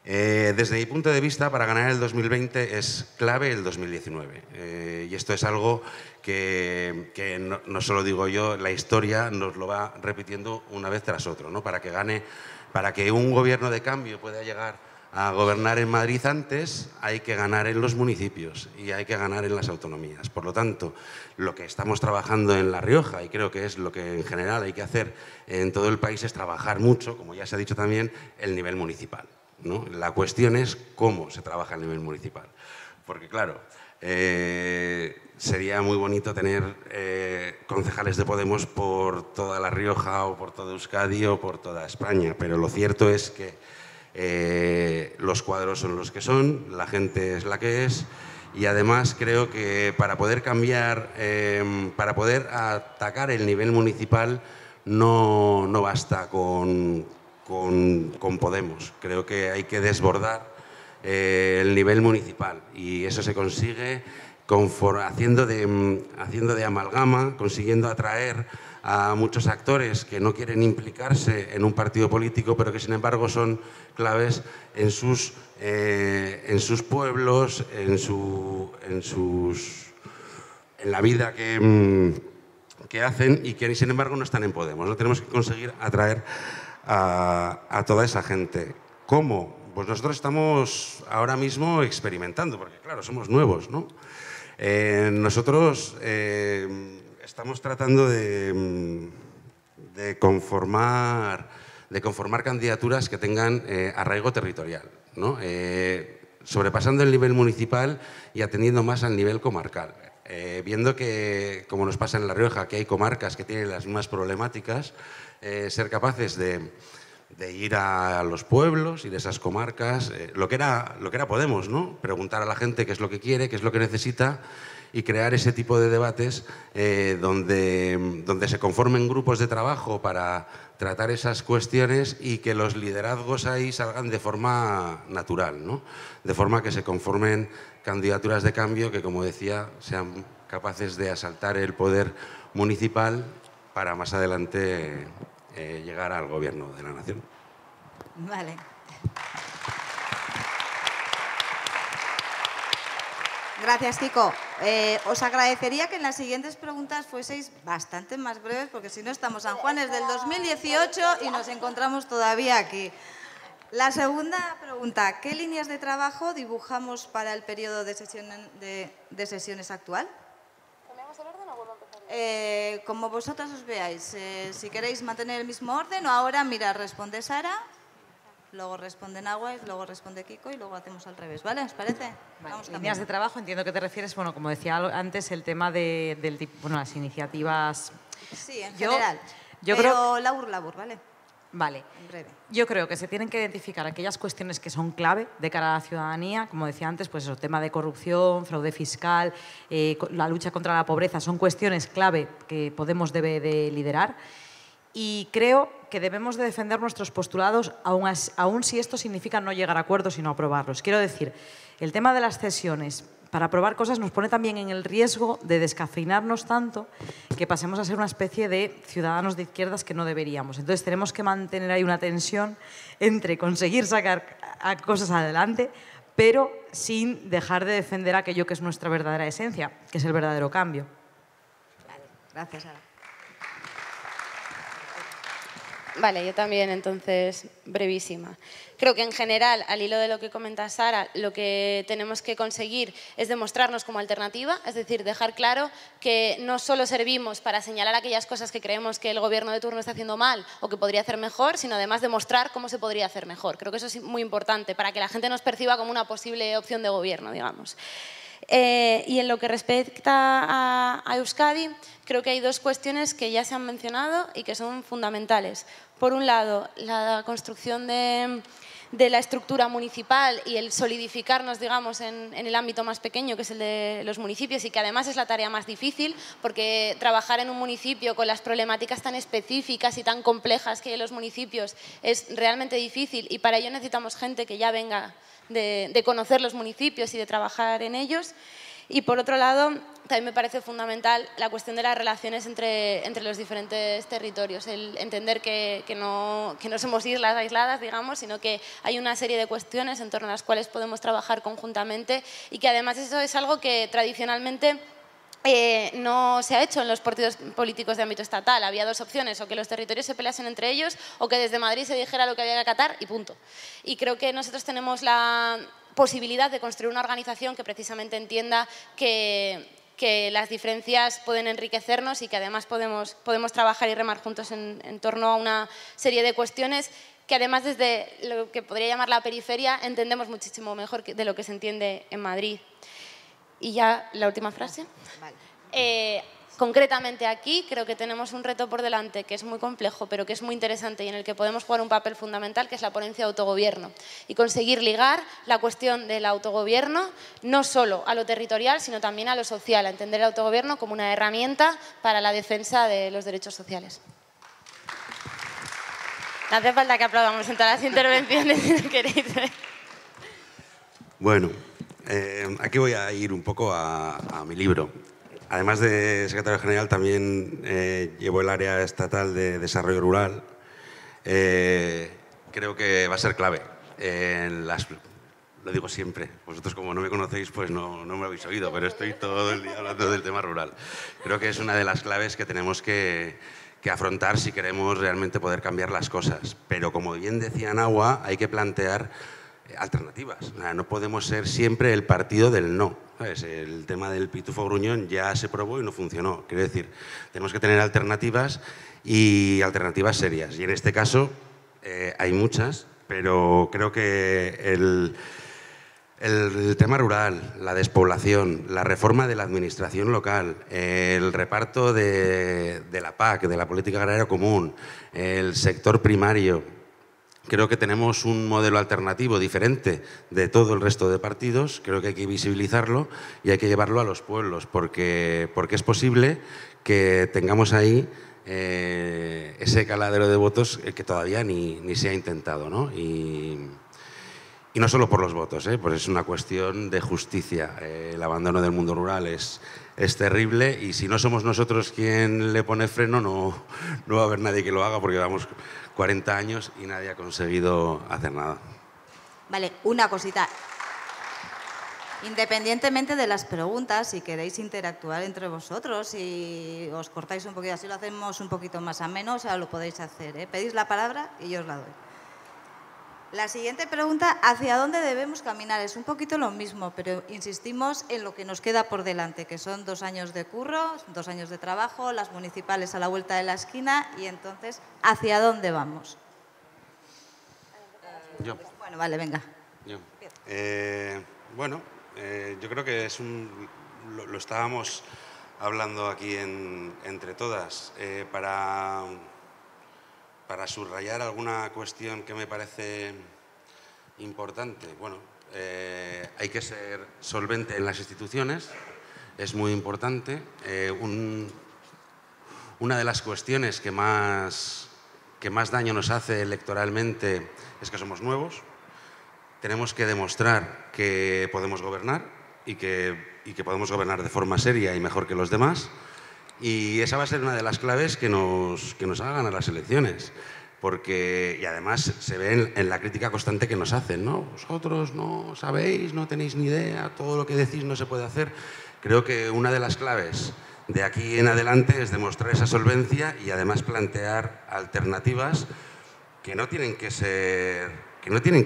Desde mi punto de vista, para ganar el 2020 es clave el 2019. Y esto es algo que no solo digo yo, la historia nos lo va repitiendo una vez tras otra, ¿no? Para que un gobierno de cambio pueda llegar a gobernar en Madrid antes, hay que ganar en los municipios y hay que ganar en las autonomías. Por lo tanto, lo que estamos trabajando en La Rioja, y creo que es lo que en general hay que hacer en todo el país, es trabajar mucho, como ya se ha dicho también, el nivel municipal, ¿no? La cuestión es cómo se trabaja a nivel municipal. Porque claro, sería muy bonito tener concejales de Podemos por toda La Rioja o por toda Euskadi o por toda España, pero lo cierto es que los cuadros son los que son, la gente es la que es, y además creo que para poder cambiar, para poder atacar el nivel municipal no basta con Podemos. Creo que hay que desbordar el nivel municipal y eso se consigue haciendo de amalgama, consiguiendo atraer a muchos actores que no quieren implicarse en un partido político, pero que sin embargo son claves en sus pueblos, en la vida que hacen y que sin embargo no están en Podemos. ¿No? Tenemos que conseguir atraer a toda esa gente. ¿Cómo? Pues nosotros estamos ahora mismo experimentando, porque claro, somos nuevos, ¿no? Nosotros estamos tratando de conformar candidaturas que tengan arraigo territorial, ¿no? Sobrepasando el nivel municipal y atendiendo más al nivel comarcal. Viendo que, como nos pasa en La Rioja, que hay comarcas que tienen las mismas problemáticas, ser capaces de ir a los pueblos y de esas comarcas, lo que era Podemos, ¿no? Preguntar a la gente qué es lo que quiere, qué es lo que necesita y crear ese tipo de debates donde se conformen grupos de trabajo para tratar esas cuestiones y que los liderazgos ahí salgan de forma natural, ¿no? De forma que se conformen candidaturas de cambio que, como decía, sean capaces de asaltar el poder municipal para más adelante llegar al gobierno de la nación.
Vale. Gracias, Kiko. Os agradecería que en las siguientes preguntas fueseis bastante más breves, porque si no estamos San Juan es del 2018 y nos encontramos todavía aquí. La segunda pregunta, ¿qué líneas de trabajo dibujamos para el periodo de sesiones actual?
¿Cambiamos el orden o vuelvo a empezar?
Como vosotras os veáis, si queréis mantener el mismo orden o ahora, mira, responde Sara, luego responde Nahuel, luego responde Kiko y luego hacemos al revés, ¿vale? ¿Os parece?
Vale.
Vamos
Líneas de trabajo, entiendo que te refieres, bueno, como decía antes, el tema de las iniciativas.
Sí, en general.
Yo
pero labur, ¿vale?
Vale.
En breve.
Yo creo que se tienen que identificar aquellas cuestiones que son clave de cara a la ciudadanía, como decía antes, pues eso, tema de corrupción, fraude fiscal, la lucha contra la pobreza, son cuestiones clave que Podemos debe de liderar. Y creo que debemos de defender nuestros postulados, aun si esto significa no llegar a acuerdos, sino aprobarlos. Quiero decir, el tema de las cesiones para aprobar cosas nos pone también en el riesgo de descafeinarnos tanto que pasemos a ser una especie de ciudadanos de izquierdas que no deberíamos. Entonces tenemos que mantener ahí una tensión entre conseguir sacar cosas adelante, pero sin dejar de defender aquello que es nuestra verdadera esencia, que es el verdadero cambio.
Vale, gracias, Sara.
Vale, yo también, entonces, brevísima. Creo que en general, al hilo de lo que comenta Sara, lo que tenemos que conseguir es demostrarnos como alternativa, es decir, dejar claro que no solo servimos para señalar aquellas cosas que creemos que el gobierno de turno está haciendo mal o que podría hacer mejor, sino además demostrar cómo se podría hacer mejor. Creo que eso es muy importante para que la gente nos perciba como una posible opción de gobierno, digamos. Y en lo que respecta a Euskadi, creo que hay dos cuestiones que ya se han mencionado y que son fundamentales. Por un lado, la construcción de la estructura municipal y el solidificarnos, digamos, en el ámbito más pequeño, que es el de los municipios, y que además es la tarea más difícil, porque trabajar en un municipio con las problemáticas tan específicas y tan complejas que hay en los municipios es realmente difícil, y para ello necesitamos gente que ya venga de conocer los municipios y de trabajar en ellos. Y por otro lado, también me parece fundamental la cuestión de las relaciones entre los diferentes territorios, el entender que no somos islas aisladas, digamos, sino que hay una serie de cuestiones en torno a las cuales podemos trabajar conjuntamente, y que además eso es algo que tradicionalmente no se ha hecho en los partidos políticos de ámbito estatal. Había dos opciones, o que los territorios se peleasen entre ellos o que desde Madrid se dijera lo que había que acatar y punto. Y creo que nosotros tenemos la posibilidad de construir una organización que precisamente entienda que las diferencias pueden enriquecernos y que además podemos trabajar y remar juntos en torno a una serie de cuestiones que además desde lo que podría llamar la periferia entendemos muchísimo mejor de lo que se entiende en Madrid. Y ya la última frase. Vale. Concretamente aquí creo que tenemos un reto por delante que es muy complejo, pero que es muy interesante y en el que podemos jugar un papel fundamental, que es la ponencia de autogobierno, y conseguir ligar la cuestión del autogobierno no solo a lo territorial, sino también a lo social, a entender el autogobierno como una herramienta para la defensa de los derechos sociales. No hace falta que aplaudamos en todas las intervenciones si no queréis.
Bueno, aquí voy a ir un poco a mi libro, además de secretario general, también llevo el área estatal de desarrollo rural. Creo que va a ser clave. Lo digo siempre, vosotros como no me conocéis, pues no me habéis oído, pero estoy todo el día hablando del tema rural. Creo que es una de las claves que tenemos que afrontar si queremos realmente poder cambiar las cosas. Pero como bien decía Nahua, hay que plantear alternativas. No podemos ser siempre el partido del no. ¿Sabes? El tema del pitufo gruñón ya se probó y no funcionó. Quiero decir, tenemos que tener alternativas y alternativas serias. Y en este caso hay muchas, pero creo que el tema rural, la despoblación, la reforma de la administración local, el reparto de la PAC, de la Política Agraria Común, el sector primario. Creo que tenemos un modelo alternativo diferente de todo el resto de partidos. Creo que hay que visibilizarlo y hay que llevarlo a los pueblos, porque es posible que tengamos ahí ese caladero de votos que todavía ni se ha intentado, ¿no? Y no solo por los votos, pues es una cuestión de justicia. El abandono del mundo rural es terrible y si no somos nosotros quien le pone freno, no va a haber nadie que lo haga porque llevamos 40 años y nadie ha conseguido hacer nada.
Vale, una cosita. Independientemente de las preguntas, si queréis interactuar entre vosotros y os cortáis un poquito, así lo hacemos un poquito más ameno, o sea, lo podéis hacer. Pedís la palabra y yo os la doy. La siguiente pregunta, ¿hacia dónde debemos caminar? Es un poquito lo mismo, pero insistimos en lo que nos queda por delante, que son 2 años de curro, 2 años de trabajo, las municipales a la vuelta de la esquina y entonces, ¿hacia dónde vamos?
Yo.
Bueno, vale, venga.
Yo. Yo creo que lo estábamos hablando aquí entre todas. Para subrayar alguna cuestión que me parece importante, hay que ser solvente en las instituciones, es muy importante. Una de las cuestiones que más daño nos hace electoralmente es que somos nuevos. Tenemos que demostrar que podemos gobernar y que podemos gobernar de forma seria y mejor que los demás. Y esa va a ser una de las claves que nos hagan ganar las elecciones. Y además se ve en la crítica constante que nos hacen, ¿no? Vosotros no sabéis, no tenéis ni idea, todo lo que decís no se puede hacer. Creo que una de las claves de aquí en adelante es demostrar esa solvencia y además plantear alternativas que no tienen que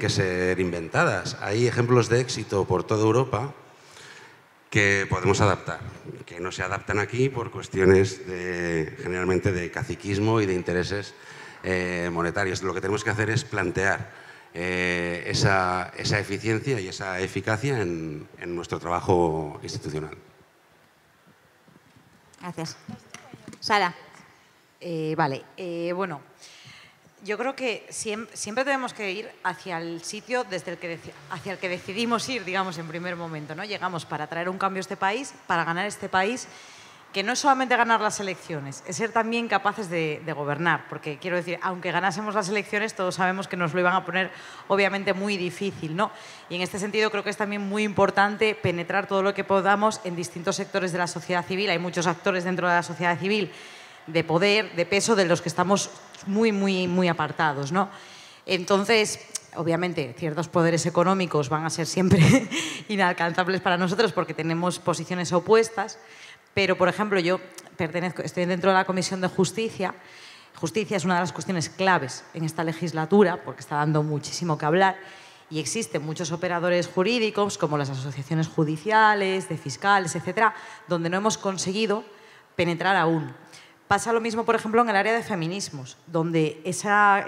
ser inventadas. Hay ejemplos de éxito por toda Europa que podemos adaptar, que no se adaptan aquí por cuestiones generalmente de caciquismo y de intereses monetarios. Lo que tenemos que hacer es plantear esa eficiencia y esa eficacia en nuestro trabajo institucional.
Gracias. Sara.
Yo creo que siempre tenemos que ir hacia el sitio hacia el que decidimos ir, digamos, en primer momento, ¿no? Llegamos para traer un cambio a este país, para ganar este país, que no es solamente ganar las elecciones, es ser también capaces de gobernar, porque quiero decir, aunque ganásemos las elecciones, todos sabemos que nos lo iban a poner obviamente muy difícil, ¿no? Y en este sentido creo que es también muy importante penetrar todo lo que podamos en distintos sectores de la sociedad civil. Hay muchos actores dentro de la sociedad civil de poder, de peso, de los que estamos muy apartados, ¿no? Entonces, obviamente, ciertos poderes económicos van a ser siempre inalcanzables para nosotros porque tenemos posiciones opuestas, pero, por ejemplo, yo estoy dentro de la Comisión de Justicia. Justicia es una de las cuestiones claves en esta legislatura porque está dando muchísimo que hablar y existen muchos operadores jurídicos, como las asociaciones judiciales, de fiscales, etcétera, donde no hemos conseguido penetrar aún. Pasa lo mismo, por ejemplo, en el área de feminismos, donde esa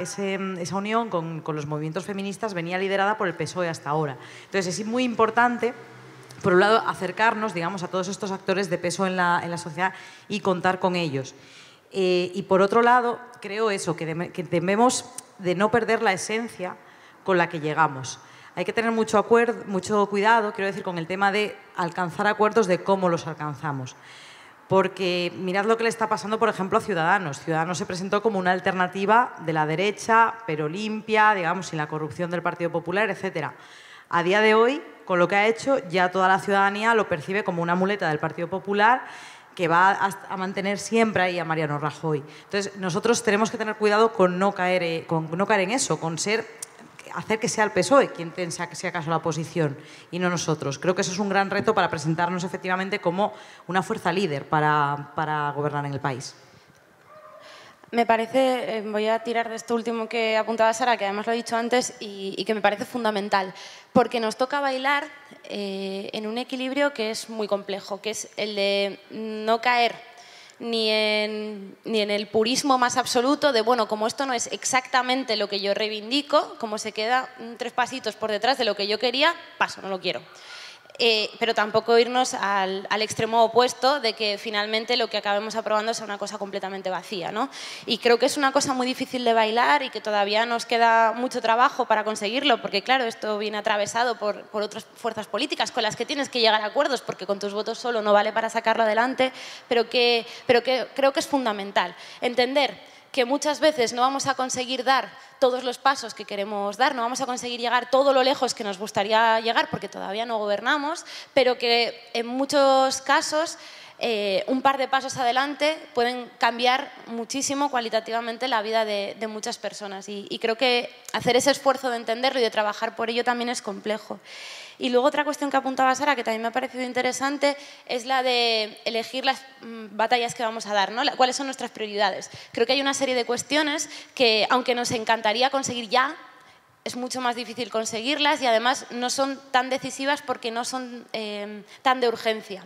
unión con los movimientos feministas venía liderada por el PSOE hasta ahora. Entonces, es muy importante, por un lado, acercarnos, digamos, a todos estos actores de peso en la sociedad y contar con ellos. Y, por otro lado, creo que debemos de no perder la esencia con la que llegamos. Hay que tener mucho cuidado, quiero decir, con el tema de alcanzar acuerdos, de cómo los alcanzamos. Porque mirad lo que le está pasando, por ejemplo, a Ciudadanos. Ciudadanos se presentó como una alternativa de la derecha, pero limpia, digamos, sin la corrupción del Partido Popular, etcétera. A día de hoy, con lo que ha hecho, ya toda la ciudadanía lo percibe como una muleta del Partido Popular que va a mantener siempre ahí a Mariano Rajoy. Entonces, nosotros tenemos que tener cuidado con no caer en eso, con hacer que sea el PSOE quien tenga, si acaso, la oposición y no nosotros. Creo que eso es un gran reto para presentarnos efectivamente como una fuerza líder para gobernar en el país.
Me parece, voy a tirar de esto último que apuntaba Sara, que además lo he dicho antes y que me parece fundamental, porque nos toca bailar en un equilibrio que es muy complejo, que es el de no caer ni en el purismo más absoluto de, bueno, como esto no es exactamente lo que yo reivindico, como se queda 3 pasitos por detrás de lo que yo quería, paso, no lo quiero. Pero tampoco irnos al extremo opuesto de que finalmente lo que acabemos aprobando sea una cosa completamente vacía, ¿no? Y creo que es una cosa muy difícil de bailar y que todavía nos queda mucho trabajo para conseguirlo, porque claro, esto viene atravesado por otras fuerzas políticas con las que tienes que llegar a acuerdos, porque con tus votos solo no vale para sacarlo adelante, pero que creo que es fundamental entender que muchas veces no vamos a conseguir dar todos los pasos que queremos dar, no vamos a conseguir llegar todo lo lejos que nos gustaría llegar porque todavía no gobernamos, pero que en muchos casos un par de pasos adelante pueden cambiar muchísimo cualitativamente la vida de muchas personas y creo que hacer ese esfuerzo de entenderlo y de trabajar por ello también es complejo. Y luego otra cuestión que apuntaba Sara, que también me ha parecido interesante, es la de elegir las batallas que vamos a dar, ¿no? ¿Cuáles son nuestras prioridades? Creo que hay una serie de cuestiones que, aunque nos encantaría conseguir ya, es mucho más difícil conseguirlas y además no son tan decisivas porque no son tan de urgencia.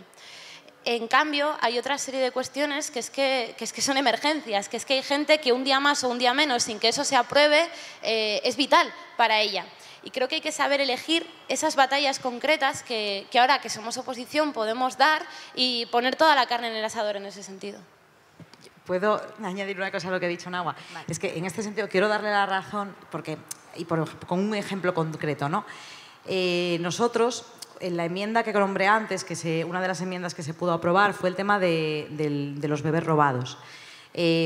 En cambio, hay otra serie de cuestiones que es que son emergencias, que es que hay gente que un día más o un día menos, sin que eso se apruebe, es vital para ella. Y creo que hay que saber elegir esas batallas concretas que ahora que somos oposición podemos dar y poner toda la carne en el asador en ese sentido.
¿Puedo añadir una cosa a lo que ha dicho Nahua? Vale. Es que en este sentido quiero darle la razón con un ejemplo concreto, ¿no? Nosotros, en la enmienda que nombré antes, una de las enmiendas que se pudo aprobar fue el tema de los bebés robados.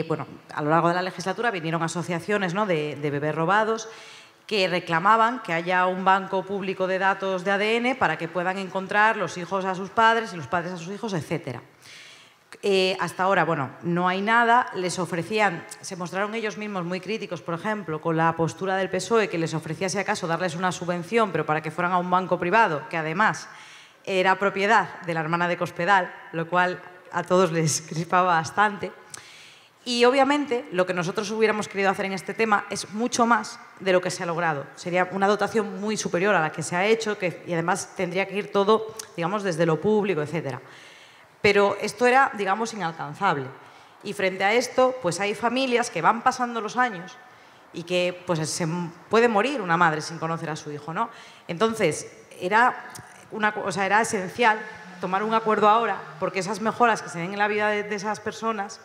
Bueno, a lo largo de la legislatura vinieron asociaciones, ¿no?, de bebés robados que reclamaban que haya un banco público de datos de ADN para que puedan encontrar los hijos a sus padres y los padres a sus hijos, etc. Hasta ahora, bueno, no hay nada. Les ofrecían, se mostraron ellos mismos muy críticos, por ejemplo, con la postura del PSOE, que les ofrecía, si acaso, darles una subvención, pero para que fueran a un banco privado, que además era propiedad de la hermana de Cospedal, lo cual a todos les crispaba bastante. Y obviamente lo que nosotros hubiéramos querido hacer en este tema es mucho más de lo que se ha logrado. Sería una dotación muy superior a la que se ha hecho y además tendría que ir todo, digamos, desde lo público, etc. Pero esto era, digamos, inalcanzable. Y frente a esto, pues hay familias que van pasando los años y que pues, se puede morir una madre sin conocer a su hijo, ¿no? Entonces, era esencial tomar un acuerdo ahora, porque esas mejoras que se ven en la vida de esas personas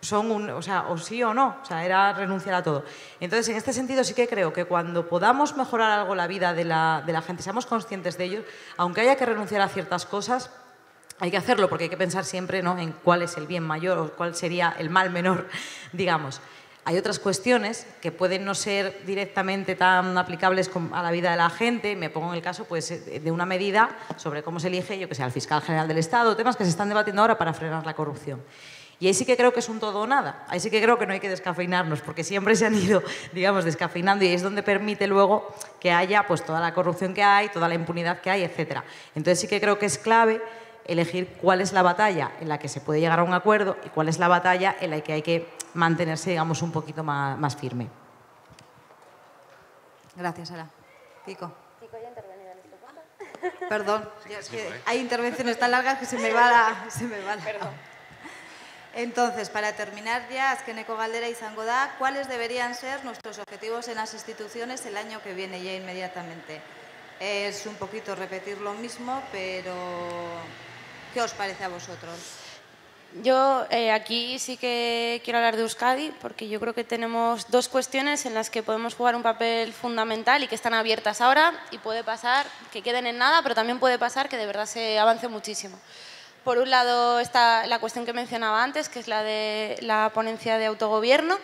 son o sí o no, era renunciar a todo. Entonces, en este sentido sí que creo que cuando podamos mejorar algo la vida de la gente, seamos conscientes de ello, aunque haya que renunciar a ciertas cosas, hay que hacerlo porque hay que pensar siempre, ¿no?, en cuál es el bien mayor o cuál sería el mal menor, digamos. Hay otras cuestiones que pueden no ser directamente tan aplicables a la vida de la gente. Me pongo en el caso pues, de una medida sobre cómo se elige, yo que sé, al fiscal general del Estado, temas que se están debatiendo ahora para frenar la corrupción. Y ahí sí que creo que es un todo o nada. Ahí sí que creo que no hay que descafeinarnos, porque siempre se han ido, digamos, descafeinando y es donde permite luego que haya pues, toda la corrupción que hay, toda la impunidad que hay, etc. Entonces sí que creo que es clave elegir cuál es la batalla en la que se puede llegar a un acuerdo y cuál es la batalla en la que hay que mantenerse, digamos, un poquito más firme.
Gracias, Sara. Pico. Pico ya ha intervenido en este punto. Perdón, es que hay intervenciones tan largas que se me va la... Perdón. Entonces, para terminar ya, azkeneko galdera izango da, ¿cuáles deberían ser nuestros objetivos en las instituciones el año que viene ya inmediatamente? Es un poquito repetir lo mismo, pero ¿qué os parece a vosotros?
Yo aquí sí que quiero hablar de Euskadi porque yo creo que tenemos dos cuestiones en las que podemos jugar un papel fundamental y que están abiertas ahora y puede pasar que queden en nada, pero también puede pasar que de verdad se avance muchísimo. Por un lado está la cuestión que mencionaba antes, que es la de la ponencia de autogobierno,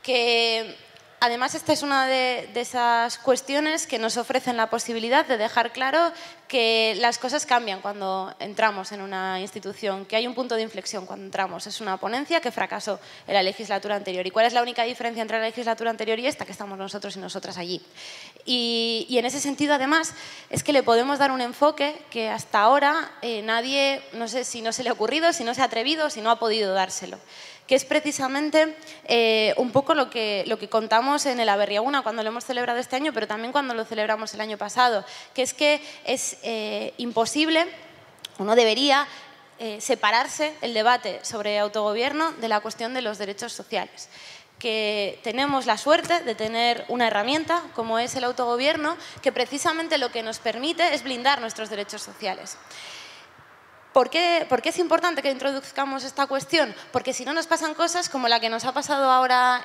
que además, esta es una de esas cuestiones que nos ofrecen la posibilidad de dejar claro que las cosas cambian cuando entramos en una institución, que hay un punto de inflexión cuando entramos. Es una ponencia que fracasó en la legislatura anterior. ¿Y cuál es la única diferencia entre la legislatura anterior y esta? Que estamos nosotros y nosotras allí. Y en ese sentido, además, es que le podemos dar un enfoque que hasta ahora nadie, no sé si no se le ha ocurrido, si no se ha atrevido, si no ha podido dárselo, que es precisamente un poco lo que contamos en el Aberriaguna cuando lo hemos celebrado este año, pero también cuando lo celebramos el año pasado, que es imposible, o no debería, separarse el debate sobre autogobierno de la cuestión de los derechos sociales. Que tenemos la suerte de tener una herramienta como es el autogobierno, que precisamente lo que nos permite es blindar nuestros derechos sociales. ¿Por qué es importante que introduzcamos esta cuestión? Porque si no nos pasan cosas como la que nos ha pasado ahora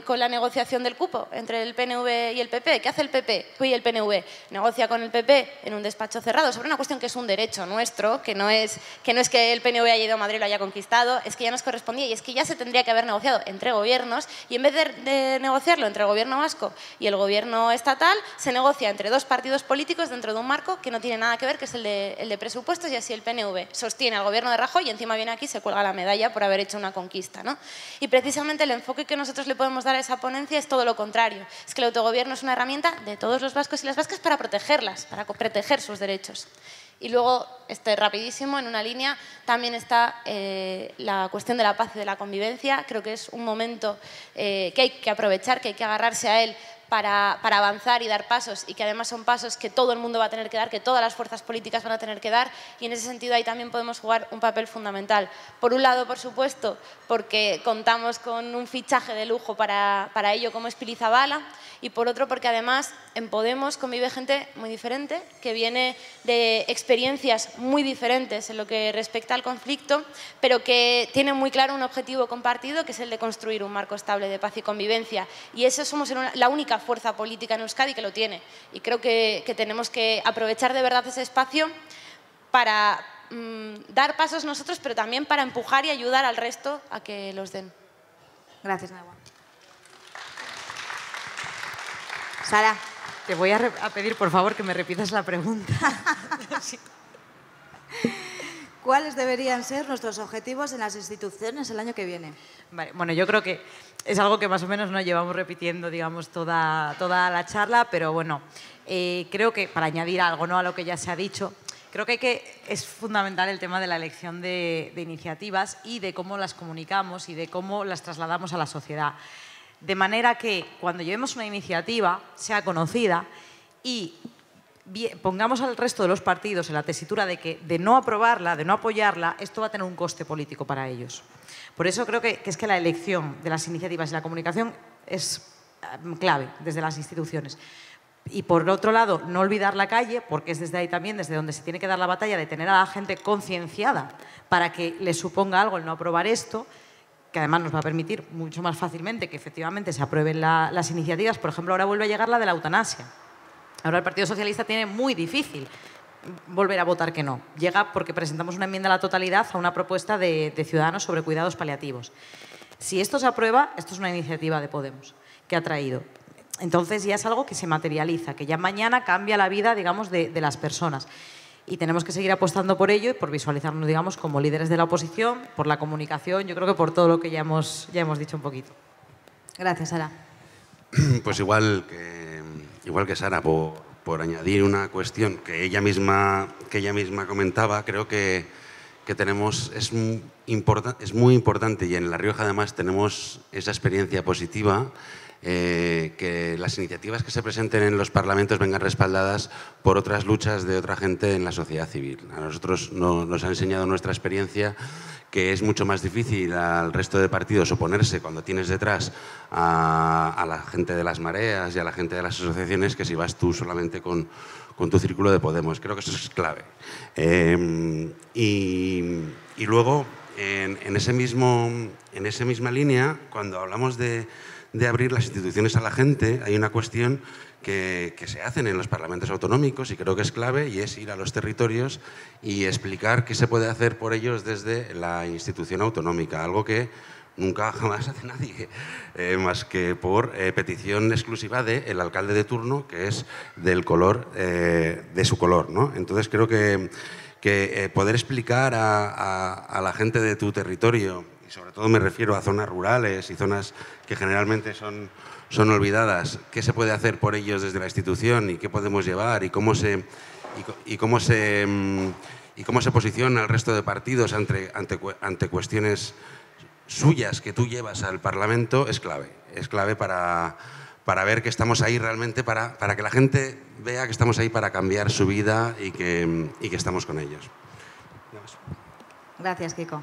con la negociación del cupo entre el PNV y el PP. ¿Qué hace el PP? Y el PNV negocia con el PP en un despacho cerrado sobre una cuestión que es un derecho nuestro, que no es que el PNV haya ido a Madrid y lo haya conquistado, es que ya nos correspondía y es que ya se tendría que haber negociado entre gobiernos y en vez de negociarlo entre el gobierno vasco y el gobierno estatal, se negocia entre dos partidos políticos dentro de un marco que no tiene nada que ver, que es el de presupuestos, y así el PNV sostiene al gobierno de Rajoy y encima viene aquí y se cuelga la medalla por haber hecho una conquista, ¿no? Y precisamente el enfoque que nosotros le podemos dar a esa ponencia es todo lo contrario. Es que el autogobierno es una herramienta de todos los vascos y las vascas para protegerlas, para proteger sus derechos. Y luego, rapidísimo, en una línea, también está la cuestión de la paz y de la convivencia. Creo que es un momento que hay que aprovechar, que hay que agarrarse a él para avanzar y dar pasos, y que además son pasos que todo el mundo va a tener que dar, que todas las fuerzas políticas van a tener que dar, y en ese sentido ahí también podemos jugar un papel fundamental. Por un lado, por supuesto, porque contamos con un fichaje de lujo para ello como es Pili Zabala, y por otro porque además en Podemos convive gente muy diferente, que viene de experiencias muy diferentes en lo que respecta al conflicto, pero que tiene muy claro un objetivo compartido, que es el de construir un marco estable de paz y convivencia. Y eso somos la única fuerza política en Euskadi que lo tiene. Y creo que tenemos que aprovechar de verdad ese espacio para dar pasos nosotros, pero también para empujar y ayudar al resto a que los den.
Gracias, Nahua. Sara.
Te voy a pedir, por favor, que me repitas la pregunta.
Sí. ¿Cuáles deberían ser nuestros objetivos en las instituciones el año que viene?
Vale, bueno, yo creo que es algo que más o menos nos llevamos repitiendo, digamos, toda la charla, pero bueno, creo que para añadir algo, ¿no?, a lo que ya se ha dicho, creo que es fundamental el tema de la elección de iniciativas y de cómo las comunicamos y de cómo las trasladamos a la sociedad. De manera que cuando llevemos una iniciativa sea conocida y pongamos al resto de los partidos en la tesitura de que de no aprobarla, de no apoyarla, esto va a tener un coste político para ellos. Por eso creo que es que la elección de las iniciativas y la comunicación es clave desde las instituciones. Y por otro lado, no olvidar la calle, porque es desde ahí también desde donde se tiene que dar la batalla de tener a la gente concienciada para que les suponga algo el no aprobar esto, que además nos va a permitir mucho más fácilmente que efectivamente se aprueben las iniciativas. Por ejemplo, ahora vuelve a llegar la de la eutanasia. Ahora el Partido Socialista tiene muy difícil volver a votar que no. Llega porque presentamos una enmienda a la totalidad a una propuesta de Ciudadanos sobre cuidados paliativos. Si esto se aprueba, esto es una iniciativa de Podemos que ha traído. Entonces ya es algo que se materializa, que ya mañana cambia la vida, digamos, de las personas. Y tenemos que seguir apostando por ello y por visualizarnos, digamos, como líderes de la oposición, por la comunicación, yo creo que por todo lo que ya hemos dicho un poquito.
Gracias, Sara.
Pues igual que Sara, por añadir una cuestión que ella misma comentaba, creo que tenemos, es muy importante, y en La Rioja además tenemos esa experiencia positiva, que las iniciativas que se presenten en los parlamentos vengan respaldadas por otras luchas de otra gente en la sociedad civil. A nosotros nos ha enseñado nuestra experiencia que es mucho más difícil al resto de partidos oponerse cuando tienes detrás a la gente de las mareas y a la gente de las asociaciones, que si vas tú solamente con tu círculo de Podemos. Creo que eso es clave. Y luego, en esa misma línea, cuando hablamos de abrir las instituciones a la gente, hay una cuestión que se hacen en los parlamentos autonómicos y creo que es clave, y es ir a los territorios y explicar qué se puede hacer por ellos desde la institución autonómica, algo que Nunca jamás hace nadie, más que por petición exclusiva del alcalde de turno, que es del color, de su color, ¿no? Entonces creo que poder explicar a la gente de tu territorio, y sobre todo me refiero a zonas rurales y zonas que generalmente son olvidadas, qué se puede hacer por ellos desde la institución y qué podemos llevar y cómo se posiciona el resto de partidos ante cuestiones suyas que tú llevas al Parlamento, es clave para ver que estamos ahí realmente, para que la gente vea que estamos ahí para cambiar su vida y que estamos con ellos.
Gracias, Kiko.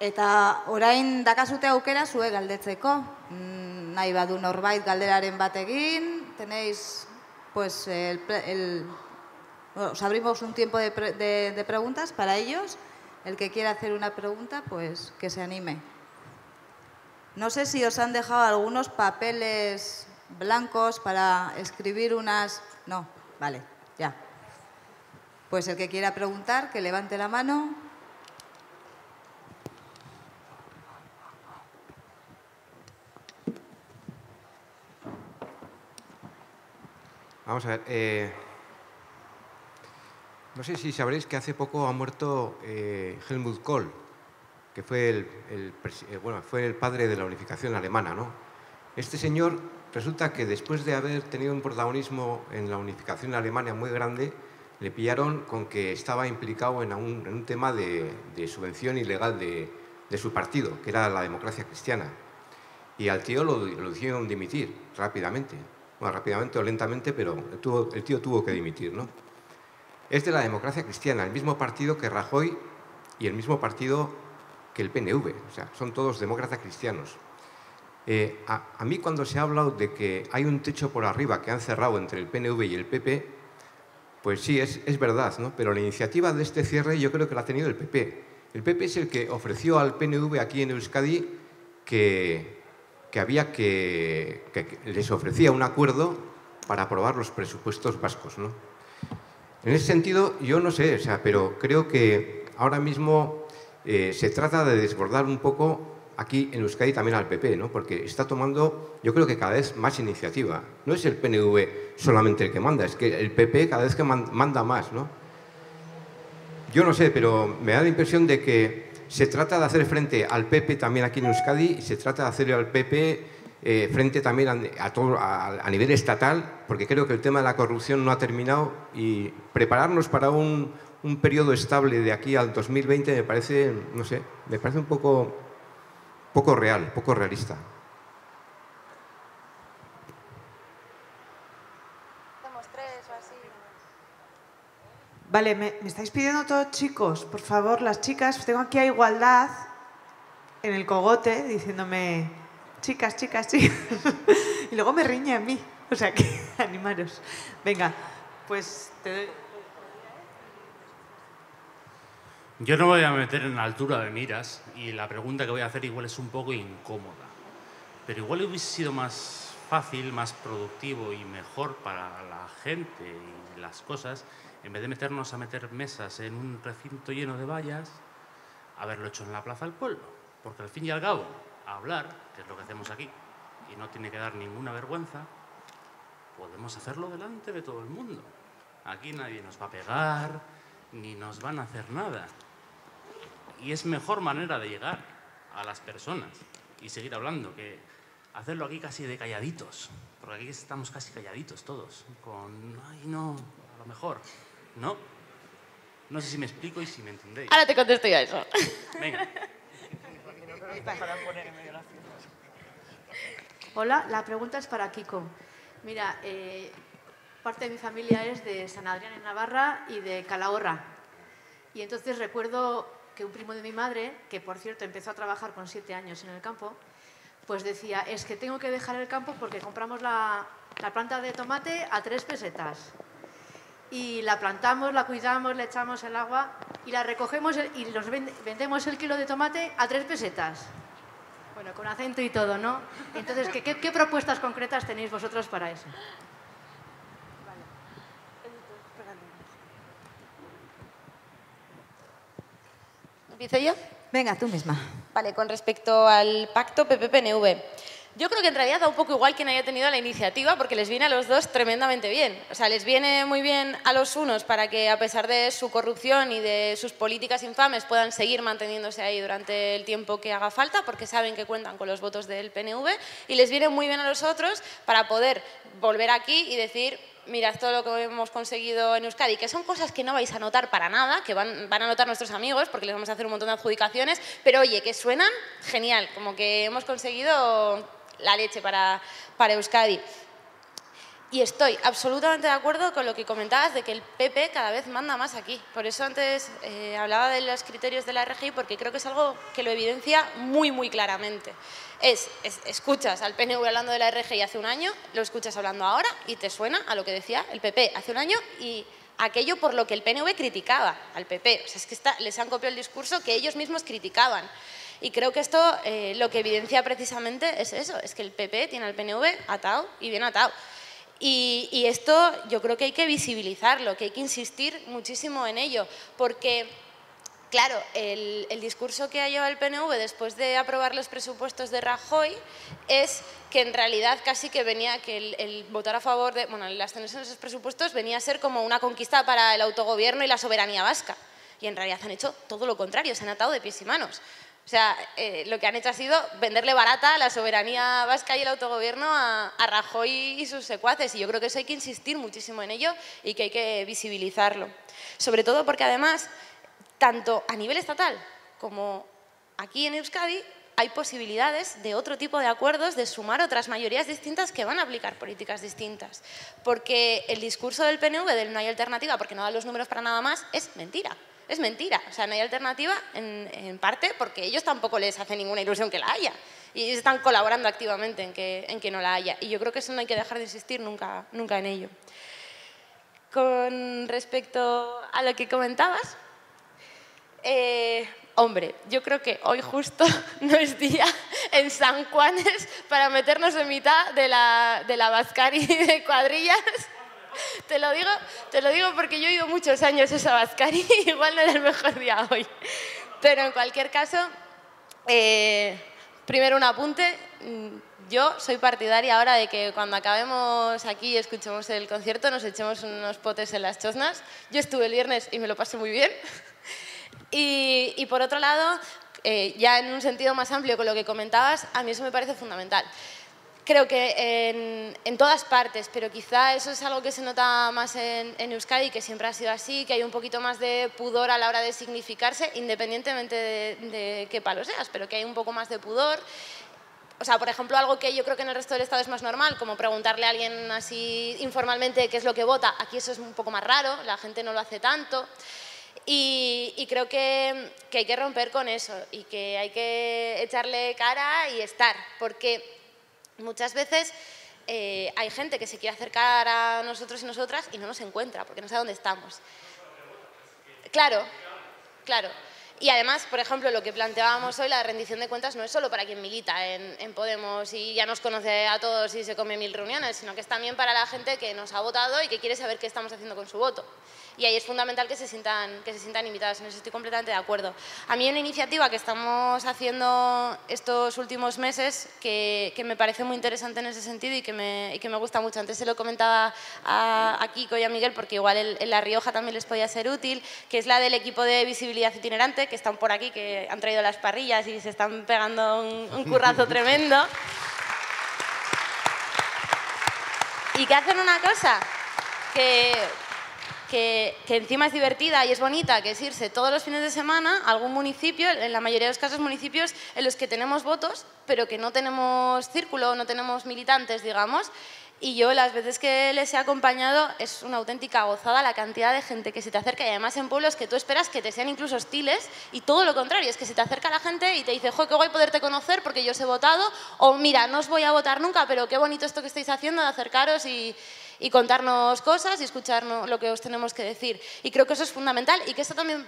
Eta orain dakazute aukera zuek galdetzeko. Nahi badu norbait galderaren bat egin, tenéis, pues, os abrimos un tiempo de preguntas para ellos. El que quiera hacer una pregunta, pues que se anime. No sé si os han dejado algunos papeles blancos para escribir unas... No, vale, ya. Pues el que quiera preguntar, que levante la mano.
Vamos a ver, no sé si sabréis que hace poco ha muerto Helmut Kohl, que fue fue el padre de la unificación alemana, ¿no? Este señor resulta que después de haber tenido un protagonismo en la unificación alemana muy grande, le pillaron con que estaba implicado en un tema de subvención ilegal de su partido, que era la Democracia Cristiana. Y al tío lo hicieron dimitir rápidamente. Bueno, rápidamente o lentamente, pero el tío tuvo que dimitir, ¿no? Es de la Democracia Cristiana, el mismo partido que Rajoy y el mismo partido que el PNV. O sea, son todos demócratas cristianos. A mí cuando se ha hablado de que hay un techo por arriba que han cerrado entre el PNV y el PP, pues sí, es verdad, ¿no? Pero la iniciativa de este cierre yo creo que la ha tenido el PP. El PP es el que ofreció al PNV aquí en Euskadi que les ofrecía un acuerdo para aprobar los presupuestos vascos, ¿no? En ese sentido, yo no sé, o sea, pero creo que ahora mismo se trata de desbordar un poco aquí en Euskadi también al PP, ¿no? Porque está tomando, yo creo que cada vez más iniciativa. No es el PNV solamente el que manda, es que el PP cada vez que manda más, ¿no? Yo no sé, pero me da la impresión de que se trata de hacer frente al PP también aquí en Euskadi y se trata de hacer al PP frente también a nivel estatal, porque creo que el tema de la corrupción no ha terminado y prepararnos para un periodo estable de aquí al 2020 me parece, no sé, me parece un poco real, poco realista.
Somos tres o así.
Vale, me estáis pidiendo todos chicos, por favor, las chicas, tengo aquí a Igualdad en el cogote diciéndome chicas, chicas, chicas, y luego me riñe a mí, o sea que animaros. Venga, pues te doy...
Yo no me voy a meter en la altura de miras y la pregunta que voy a hacer igual es un poco incómoda, pero igual hubiese sido más fácil, más productivo y mejor para la gente y las cosas, en vez de meternos a meter mesas en un recinto lleno de vallas, haberlo hecho en la Plaza del Pueblo, porque al fin y al cabo, hablar, que es lo que hacemos aquí, y no tiene que dar ninguna vergüenza, podemos hacerlo delante de todo el mundo. Aquí nadie nos va a pegar, ni nos van a hacer nada. Y es mejor manera de llegar a las personas y seguir hablando que hacerlo aquí casi de calladitos, porque aquí estamos casi calladitos todos, con, ay no, a lo mejor, ¿no? No sé si me explico y si me entendéis.
Ahora te contesto yo a eso.
Venga.
Hola, la pregunta es para Kiko. Mira, parte de mi familia es de San Adrián en Navarra y de Calahorra. Y entonces recuerdo que un primo de mi madre, que por cierto empezó a trabajar con 7 años en el campo, pues decía, es que tengo que dejar el campo porque compramos la planta de tomate a 3 pesetas. Y la plantamos, la cuidamos, le echamos el agua y la recogemos y vendemos el kilo de tomate a 3 pesetas. Bueno, con acento y todo, ¿no? Entonces, ¿qué propuestas concretas tenéis vosotros para eso?
¿Empiezo yo?
Venga, tú misma.
Vale, con respecto al pacto PP-PNV. Yo creo que en realidad da un poco igual quien haya tenido la iniciativa porque les viene a los dos tremendamente bien. O sea, les viene muy bien a los unos para que a pesar de su corrupción y de sus políticas infames puedan seguir manteniéndose ahí durante el tiempo que haga falta porque saben que cuentan con los votos del PNV, y les viene muy bien a los otros para poder volver aquí y decir: mirad todo lo que hemos conseguido en Euskadi, que son cosas que no vais a notar para nada, que van a notar nuestros amigos porque les vamos a hacer un montón de adjudicaciones, pero oye, que suenan genial, como que hemos conseguido la leche para Euskadi. Y estoy absolutamente de acuerdo con lo que comentabas de que el PP cada vez manda más aquí. Por eso antes hablaba de los criterios de la RGI, porque creo que es algo que lo evidencia muy, muy claramente. Escuchas al PNV hablando de la RGI hace un año, lo escuchas hablando ahora y te suena a lo que decía el PP hace un año y aquello por lo que el PNV criticaba al PP. O sea, es que les han copiado el discurso que ellos mismos criticaban. Y creo que esto lo que evidencia precisamente es eso, es que el PP tiene al PNV atado y bien atado. Y esto yo creo que hay que visibilizarlo, que hay que insistir muchísimo en ello, porque, claro, el discurso que ha llevado el PNV después de aprobar los presupuestos de Rajoy es que en realidad casi que venía, que el votar a favor de, bueno, la abstención de esos presupuestos venía a ser como una conquista para el autogobierno y la soberanía vasca. Y en realidad han hecho todo lo contrario, se han atado de pies y manos. O sea, lo que han hecho ha sido venderle barata la soberanía vasca y el autogobierno a Rajoy y sus secuaces. Y yo creo que eso hay que insistir muchísimo en ello y que hay que visibilizarlo. Sobre todo porque además, tanto a nivel estatal como aquí en Euskadi, hay posibilidades de otro tipo de acuerdos, de sumar otras mayorías distintas que van a aplicar políticas distintas. Porque el discurso del PNV del no hay alternativa porque no da los números para nada más es mentira. Es mentira, o sea, no hay alternativa en parte porque ellos tampoco les hace ninguna ilusión que la haya y ellos están colaborando activamente en que no la haya, y yo creo que eso no hay que dejar de insistir nunca en ello. Con respecto a lo que comentabas, hombre, yo creo que hoy justo no es día en San Juanes para meternos en mitad de la Baskari de cuadrillas. Te lo digo porque yo he ido muchos años a esa Baskari y igual no era el mejor día hoy. Pero en cualquier caso, primero un apunte. Yo soy partidaria ahora de que cuando acabemos aquí y escuchemos el concierto nos echemos unos potes en las chosnas. Yo estuve el viernes y me lo pasé muy bien. Y por otro lado, ya en un sentido más amplio con lo que comentabas, a mí eso me parece fundamental. Creo que en todas partes, pero quizá eso es algo que se nota más en Euskadi, que siempre ha sido así, que hay un poquito más de pudor a la hora de significarse, independientemente de qué palo seas, pero que hay un poco más de pudor. O sea, por ejemplo, algo que yo creo que en el resto del Estado es más normal, como preguntarle a alguien así informalmente qué es lo que vota. Aquí eso es un poco más raro, la gente no lo hace tanto. Y creo que hay que romper con eso y que hay que echarle cara y estar, porque muchas veces hay gente que se quiere acercar a nosotros y nosotras y no nos encuentra porque no sabe dónde estamos. Claro, claro. Y además, por ejemplo, lo que planteábamos hoy, la rendición de cuentas no es solo para quien milita en Podemos y ya nos conoce a todos y se come 1000 reuniones, sino que es también para la gente que nos ha votado y que quiere saber qué estamos haciendo con su voto. Y ahí es fundamental que se sientan invitados, en eso estoy completamente de acuerdo. A mí hay una iniciativa que estamos haciendo estos últimos meses que me parece muy interesante en ese sentido y que me gusta mucho. Antes se lo comentaba a Kiko y a Miguel porque igual en La Rioja también les podía ser útil, que es la del equipo de visibilidad itinerante, que están por aquí, que han traído las parrillas y se están pegando un currazo tremendo. Y que hacen una cosa que encima es divertida y es bonita, que es irse todos los fines de semana a algún municipio, en la mayoría de los casos municipios en los que tenemos votos, pero que no tenemos círculo, no tenemos militantes, digamos. Y yo las veces que les he acompañado es una auténtica gozada la cantidad de gente que se te acerca, y además en pueblos que tú esperas que te sean incluso hostiles, y todo lo contrario, es que se te acerca la gente y te dice: jo, qué guay poderte conocer porque yo os he votado, o mira, no os voy a votar nunca, pero qué bonito esto que estáis haciendo de acercaros y contarnos cosas y escucharnos lo que os tenemos que decir. Y creo que eso es fundamental y que eso también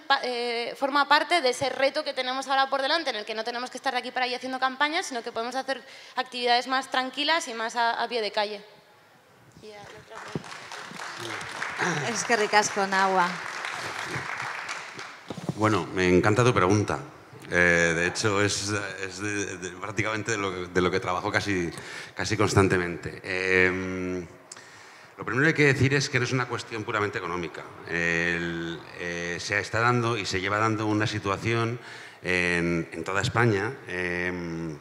forma parte de ese reto que tenemos ahora por delante, en el que no tenemos que estar de aquí para allá haciendo campañas, sino que podemos hacer actividades más tranquilas y más a pie de calle.
Es que ricasco, Nahua.
Bueno, me encanta tu pregunta. De hecho, es prácticamente de lo que trabajo casi constantemente. Lo primero que hay que decir es que no es una cuestión puramente económica. Se está dando y se lleva dando una situación en toda España en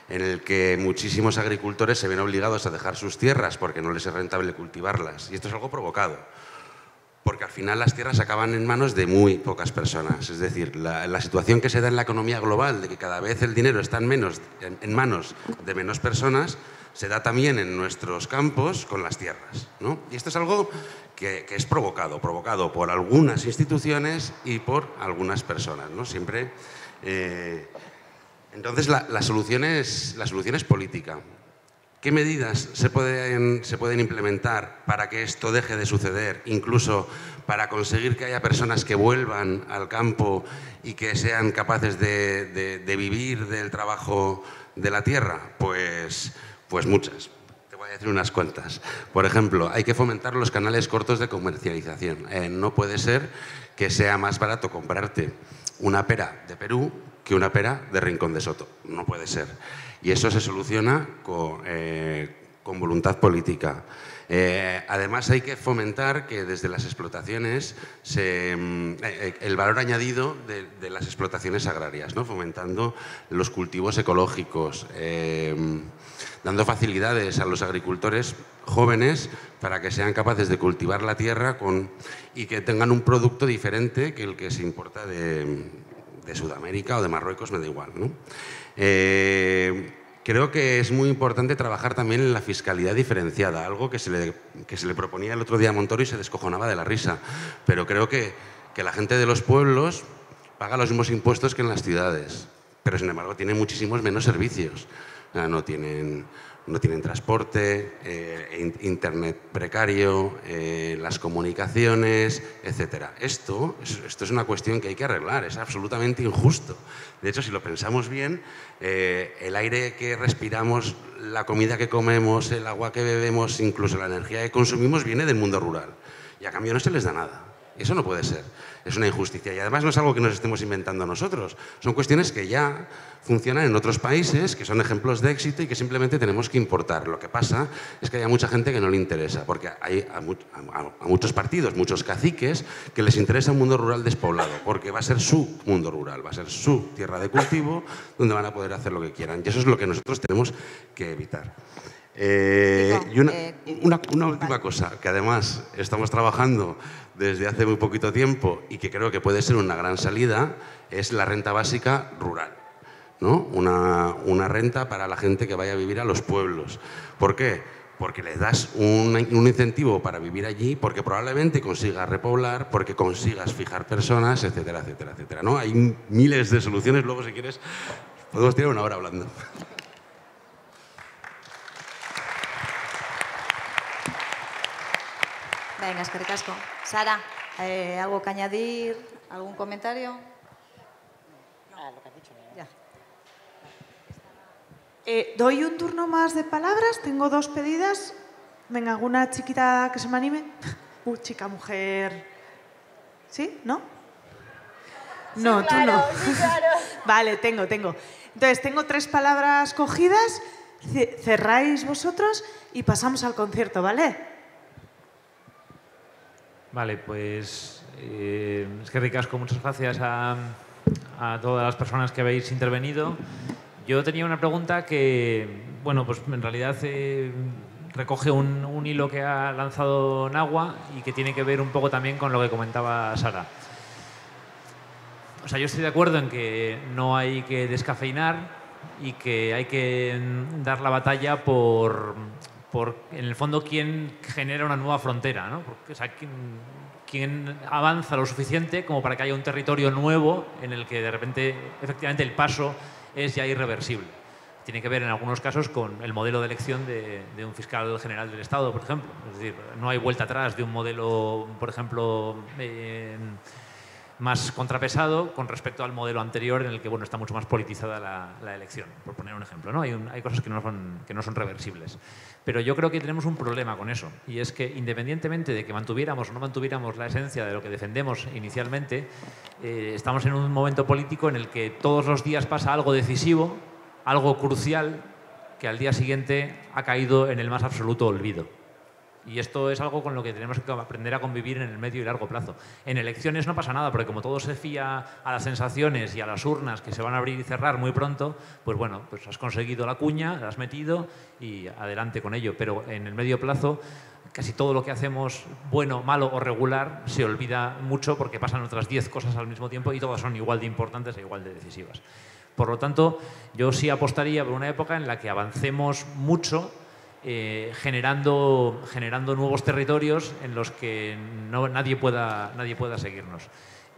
el que muchísimos agricultores se ven obligados a dejar sus tierras porque no les es rentable cultivarlas. Y esto es algo provocado, porque al final las tierras acaban en manos de muy pocas personas. Es decir, la situación que se da en la economía global, de que cada vez el dinero está en manos de menos personas, se da también en nuestros campos con las tierras, ¿no? Y esto es algo que es provocado por algunas instituciones y por algunas personas, ¿no? Siempre... Entonces, la solución es política. ¿Qué medidas se pueden implementar para que esto deje de suceder, incluso para conseguir que haya personas que vuelvan al campo y que sean capaces de vivir del trabajo de la tierra? Pues muchas. Te voy a decir unas cuantas. Por ejemplo, hay que fomentar los canales cortos de comercialización. No puede ser que sea más barato comprarte una pera de Perú que una pera de Rincón de Soto. No puede ser. Y eso se soluciona con voluntad política. Además, hay que fomentar que desde las explotaciones el valor añadido de las explotaciones agrarias, ¿no? Fomentando los cultivos ecológicos, dando facilidades a los agricultores jóvenes para que sean capaces de cultivar la tierra y que tengan un producto diferente que el que se importa de Sudamérica o de Marruecos, me da igual, ¿no? Creo que es muy importante trabajar también en la fiscalidad diferenciada, algo que se le proponía el otro día a Montoro y se descojonaba de la risa. Pero creo que la gente de los pueblos paga los mismos impuestos que en las ciudades, pero sin embargo tienen muchísimos menos servicios. No tienen transporte, internet precario, las comunicaciones, etc. Esto es una cuestión que hay que arreglar, es absolutamente injusto. De hecho, si lo pensamos bien, el aire que respiramos, la comida que comemos, el agua que bebemos, incluso la energía que consumimos viene del mundo rural. Y a cambio no se les da nada. Eso no puede ser. Es una injusticia. Y además no es algo que nos estemos inventando nosotros. Son cuestiones que ya funcionan en otros países, que son ejemplos de éxito y que simplemente tenemos que importar. Lo que pasa es que hay mucha gente que no le interesa, porque hay a muchos partidos, muchos caciques, que les interesa un mundo rural despoblado, porque va a ser su mundo rural, va a ser su tierra de cultivo, donde van a poder hacer lo que quieran. Y eso es lo que nosotros tenemos que evitar. Y una última cosa, que además estamos trabajando desde hace muy poquito tiempo y que creo que puede ser una gran salida, es la renta básica rural, ¿no? Una renta para la gente que vaya a vivir a los pueblos. ¿Por qué? Porque le das un incentivo para vivir allí, porque probablemente consigas repoblar, porque consigas fijar personas, etcétera, etcétera, etcétera, ¿no? Hay miles de soluciones, luego si quieres podemos tirar una hora hablando.
Venga, eskerrik asko. Sara, ¿algo que añadir? ¿Algún comentario?
Lo que has dicho.
Ya.
¿Doy un turno más de palabras? Tengo 2 pedidas. Venga, ¿alguna chiquita que se me anime? Chica, mujer... ¿Sí? ¿No? No, sí, claro, tú no. Sí, claro. Vale, tengo. Entonces, tengo 3 palabras cogidas. Cerráis vosotros y pasamos al concierto, ¿vale?
Vale, pues es que ricasco, muchas gracias a todas las personas que habéis intervenido. Yo tenía una pregunta que, bueno, pues en realidad recoge un hilo que ha lanzado Nahua y que tiene que ver un poco también con lo que comentaba Sara. O sea, yo estoy de acuerdo en que no hay que descafeinar y que hay que dar la batalla por en el fondo, quién genera una nueva frontera, ¿no? Porque, o sea, quién avanza lo suficiente como para que haya un territorio nuevo en el que de repente, efectivamente, el paso es ya irreversible. Tiene que ver en algunos casos con el modelo de elección de un fiscal general del Estado, por ejemplo. Es decir, no hay vuelta atrás de un modelo, por ejemplo, más contrapesado con respecto al modelo anterior en el que está mucho más politizada la elección, por poner un ejemplo, ¿no? Hay cosas que no son reversibles. Pero yo creo que tenemos un problema con eso, y es que independientemente de que mantuviéramos o no mantuviéramos la esencia de lo que defendemos inicialmente, estamos en un momento político en el que todos los días pasa algo decisivo, algo crucial, que al día siguiente ha caído en el más absoluto olvido. Y esto es algo con lo que tenemos que aprender a convivir en el medio y largo plazo. En elecciones no pasa nada, porque como todo se fía a las sensaciones y a las urnas que se van a abrir y cerrar muy pronto, pues bueno, pues has conseguido la cuña, la has metido y adelante con ello. Pero en el medio plazo, casi todo lo que hacemos, bueno, malo o regular, se olvida mucho porque pasan otras 10 cosas al mismo tiempo y todas son igual de importantes e igual de decisivas. Por lo tanto, yo sí apostaría por una época en la que avancemos mucho generando nuevos territorios en los que nadie pueda seguirnos.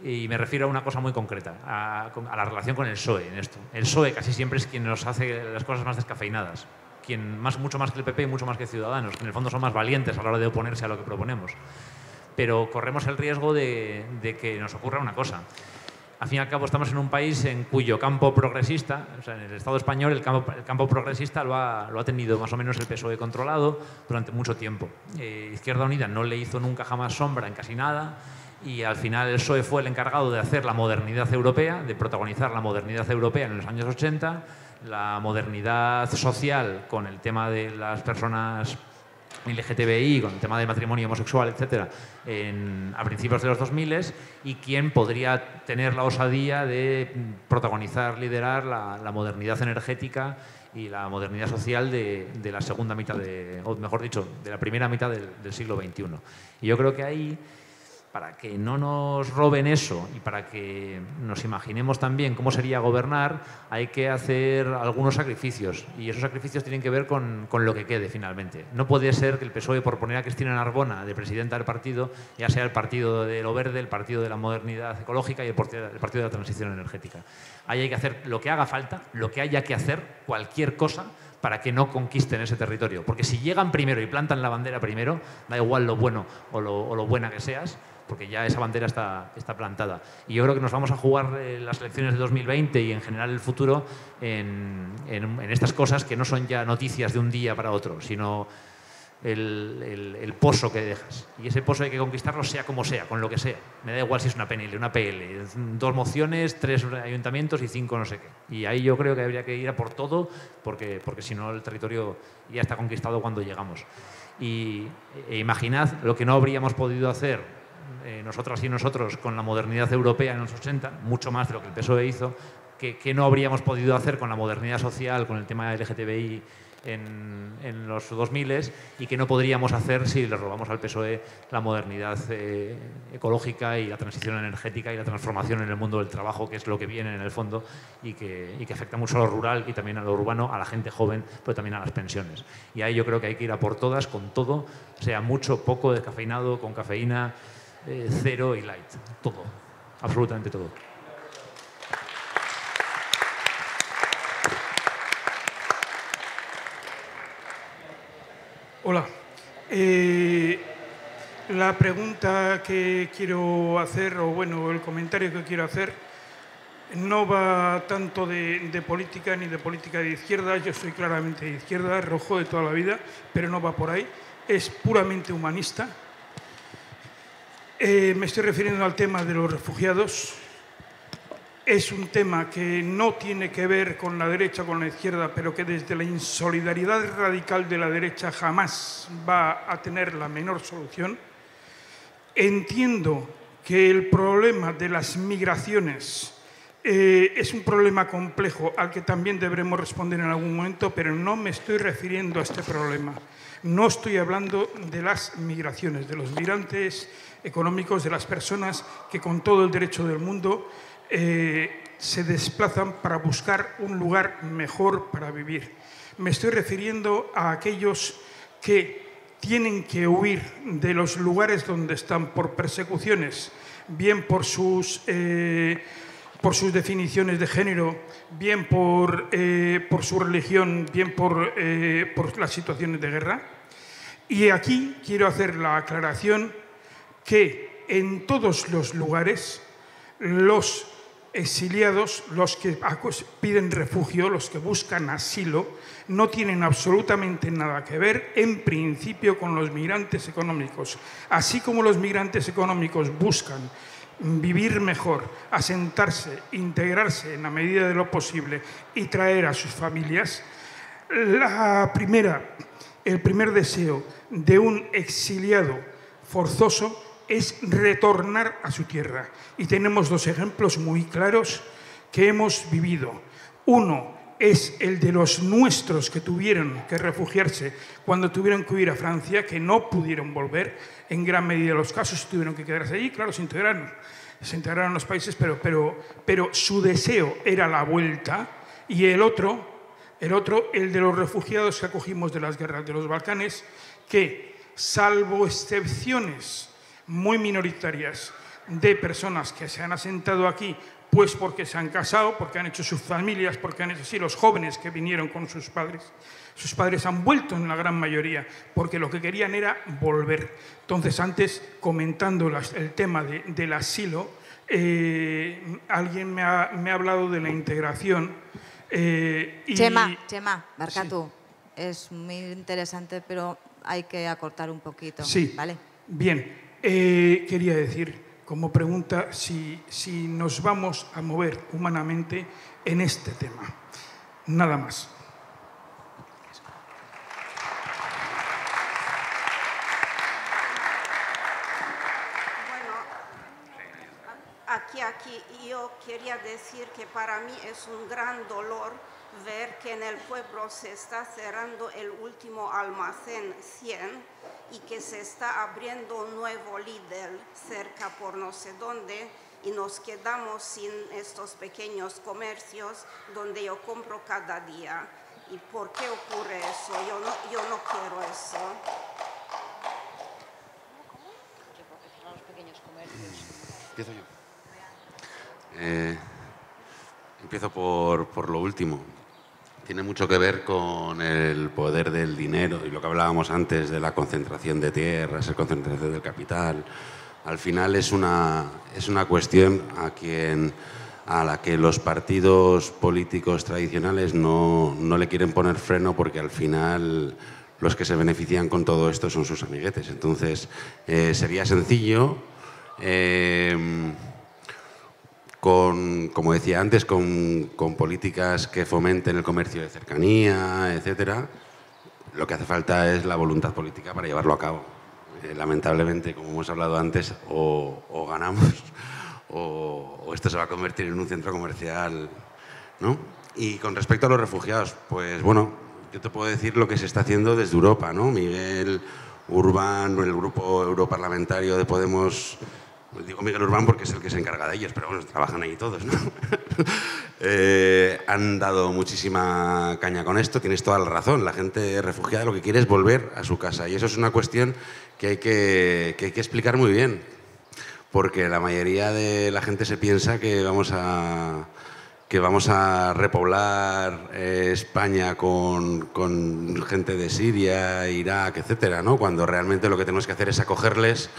Y me refiero a una cosa muy concreta, a la relación con el PSOE en esto. El PSOE casi siempre es quien nos hace las cosas más descafeinadas, mucho más que el PP y mucho más que Ciudadanos, que en el fondo son más valientes a la hora de oponerse a lo que proponemos. Pero corremos el riesgo de que nos ocurra una cosa. Al fin y al cabo estamos en un país en cuyo campo progresista, o sea, en el Estado español el campo progresista lo ha tenido más o menos el PSOE controlado durante mucho tiempo. Izquierda Unida no le hizo nunca jamás sombra en casi nada y al final el PSOE fue el encargado de hacer la modernidad europea, de protagonizar la modernidad europea en los años 80, la modernidad social con el tema de las personas LGTBI, con el tema del matrimonio homosexual, etcétera, a principios de los 2000, y quién podría tener la osadía de protagonizar, liderar la modernidad energética y la modernidad social de la segunda mitad, o mejor dicho, de la primera mitad del siglo XXI. Y yo creo que ahí, para que no nos roben eso y para que nos imaginemos también cómo sería gobernar, hay que hacer algunos sacrificios y esos sacrificios tienen que ver con lo que quede finalmente. No puede ser que el PSOE, por poner a Cristina Narbona de presidenta del partido, ya sea el partido de lo verde, el partido de la modernidad ecológica y el partido de la transición energética. Ahí hay que hacer lo que haga falta, lo que haya que hacer, cualquier cosa, para que no conquisten ese territorio. Porque si llegan primero y plantan la bandera primero, da igual lo bueno o lo buena que seas, porque ya esa bandera está plantada. Y yo creo que nos vamos a jugar las elecciones de 2020 y en general el futuro en estas cosas que no son ya noticias de un día para otro, sino el pozo que dejas. Y ese pozo hay que conquistarlo sea como sea, con lo que sea. Me da igual si es una PNL, una PL, 2 mociones, 3 ayuntamientos y 5 no sé qué. Y ahí yo creo que habría que ir a por todo, porque si no el territorio ya está conquistado cuando llegamos. Y imaginad lo que no habríamos podido hacer nosotras y nosotros con la modernidad europea en los 80, mucho más de lo que el PSOE hizo, que no habríamos podido hacer con la modernidad social, con el tema LGTBI en los 2000 y que no podríamos hacer si le robamos al PSOE la modernidad ecológica y la transición energética y la transformación en el mundo del trabajo, que es lo que viene en el fondo y que afecta mucho a lo rural y también a lo urbano, a la gente joven, pero también a las pensiones. Y ahí yo creo que hay que ir a por todas, con todo, sea mucho, poco, descafeinado, con cafeína, cero y light, todo, absolutamente todo.
Hola. La pregunta que quiero hacer, o bueno, el comentario que quiero hacer, no va tanto de política ni de política de izquierda. Yo soy claramente de izquierda, rojo de toda la vida, pero no va por ahí. Es puramente humanista. Me estoy refiriendo al tema de los refugiados. Es un tema que no tiene que ver con la derecha o con la izquierda, pero que desde la insolidaridad radical de la derecha jamás va a tener la menor solución. Entiendo que el problema de las migraciones es un problema complejo al que también deberemos responder en algún momento, pero no me estoy refiriendo a este problema. No estoy hablando de las migraciones, de los migrantes económicos, de las personas que con todo el derecho del mundo se desplazan para buscar un lugar mejor para vivir. Me estoy refiriendo a aquellos que tienen que huir de los lugares donde están por persecuciones, bien por sus definiciones de género, bien por su religión, bien por las situaciones de guerra. Y aquí quiero hacer la aclaración que en todos los lugares Los exiliados, los que piden refugio, los que buscan asilo, no tienen absolutamente nada que ver, en principio, con los migrantes económicos. Así como los migrantes económicos buscan vivir mejor, asentarse, integrarse en la medida de lo posible y traer a sus familias, el primer deseo de un exiliado forzoso es retornar a su tierra. Y tenemos dos ejemplos muy claros que hemos vivido. Uno es el de los nuestros que tuvieron que refugiarse cuando tuvieron que huir a Francia, que no pudieron volver, en gran medida de los casos tuvieron que quedarse allí. Claro, se integraron en los países, pero su deseo era la vuelta. Y el otro, el de los refugiados que acogimos de las guerras de los Balcanes, que, salvo excepciones muy minoritarias de personas que se han asentado aquí, pues porque se han casado, porque han hecho sus familias, porque han hecho así, los jóvenes que vinieron con sus padres han vuelto en la gran mayoría, porque lo que querían era volver. Entonces, antes, comentando el tema del asilo, alguien me ha hablado de la integración.
Chema, Barkatu, sí. Es muy interesante, pero hay que acortar un poquito.
Sí,
¿vale?
Bien. Quería decir, como pregunta, si nos vamos a mover humanamente en este tema. Nada más.
Bueno, aquí yo quería decir que para mí es un gran dolor ver que en el pueblo se está cerrando el último almacén 100 y que se está abriendo un nuevo Lidl cerca por no sé dónde y nos quedamos sin estos pequeños comercios donde yo compro cada día. ¿Y por qué ocurre eso? Yo no quiero eso.
Empiezo yo. Empiezo por lo último. Tiene mucho que ver con el poder del dinero y lo que hablábamos antes de la concentración de tierras, la concentración del capital. Al final es una cuestión a la que los partidos políticos tradicionales no le quieren poner freno, porque al final los que se benefician con todo esto son sus amiguetes. Entonces, sería sencillo, como decía antes, con políticas que fomenten el comercio de cercanía, etcétera. Lo que hace falta es la voluntad política para llevarlo a cabo. Lamentablemente, como hemos hablado antes, o ganamos o esto se va a convertir en un centro comercial, ¿no? Y con respecto a los refugiados, pues bueno, yo te puedo decir lo que se está haciendo desde Europa, ¿no? Miguel Urbán, el grupo europarlamentario de Podemos. Digo Miguel Urbán porque es el que se encarga de ellos, pero bueno, trabajan ahí todos, ¿no? Han dado muchísima caña con esto, tienes toda la razón. La gente refugiada lo que quiere es volver a su casa y eso es una cuestión que hay que explicar muy bien, porque la mayoría de la gente se piensa que vamos a repoblar España con gente de Siria, Irak, etcétera, ¿no? Cuando realmente lo que tenemos que hacer es acogerles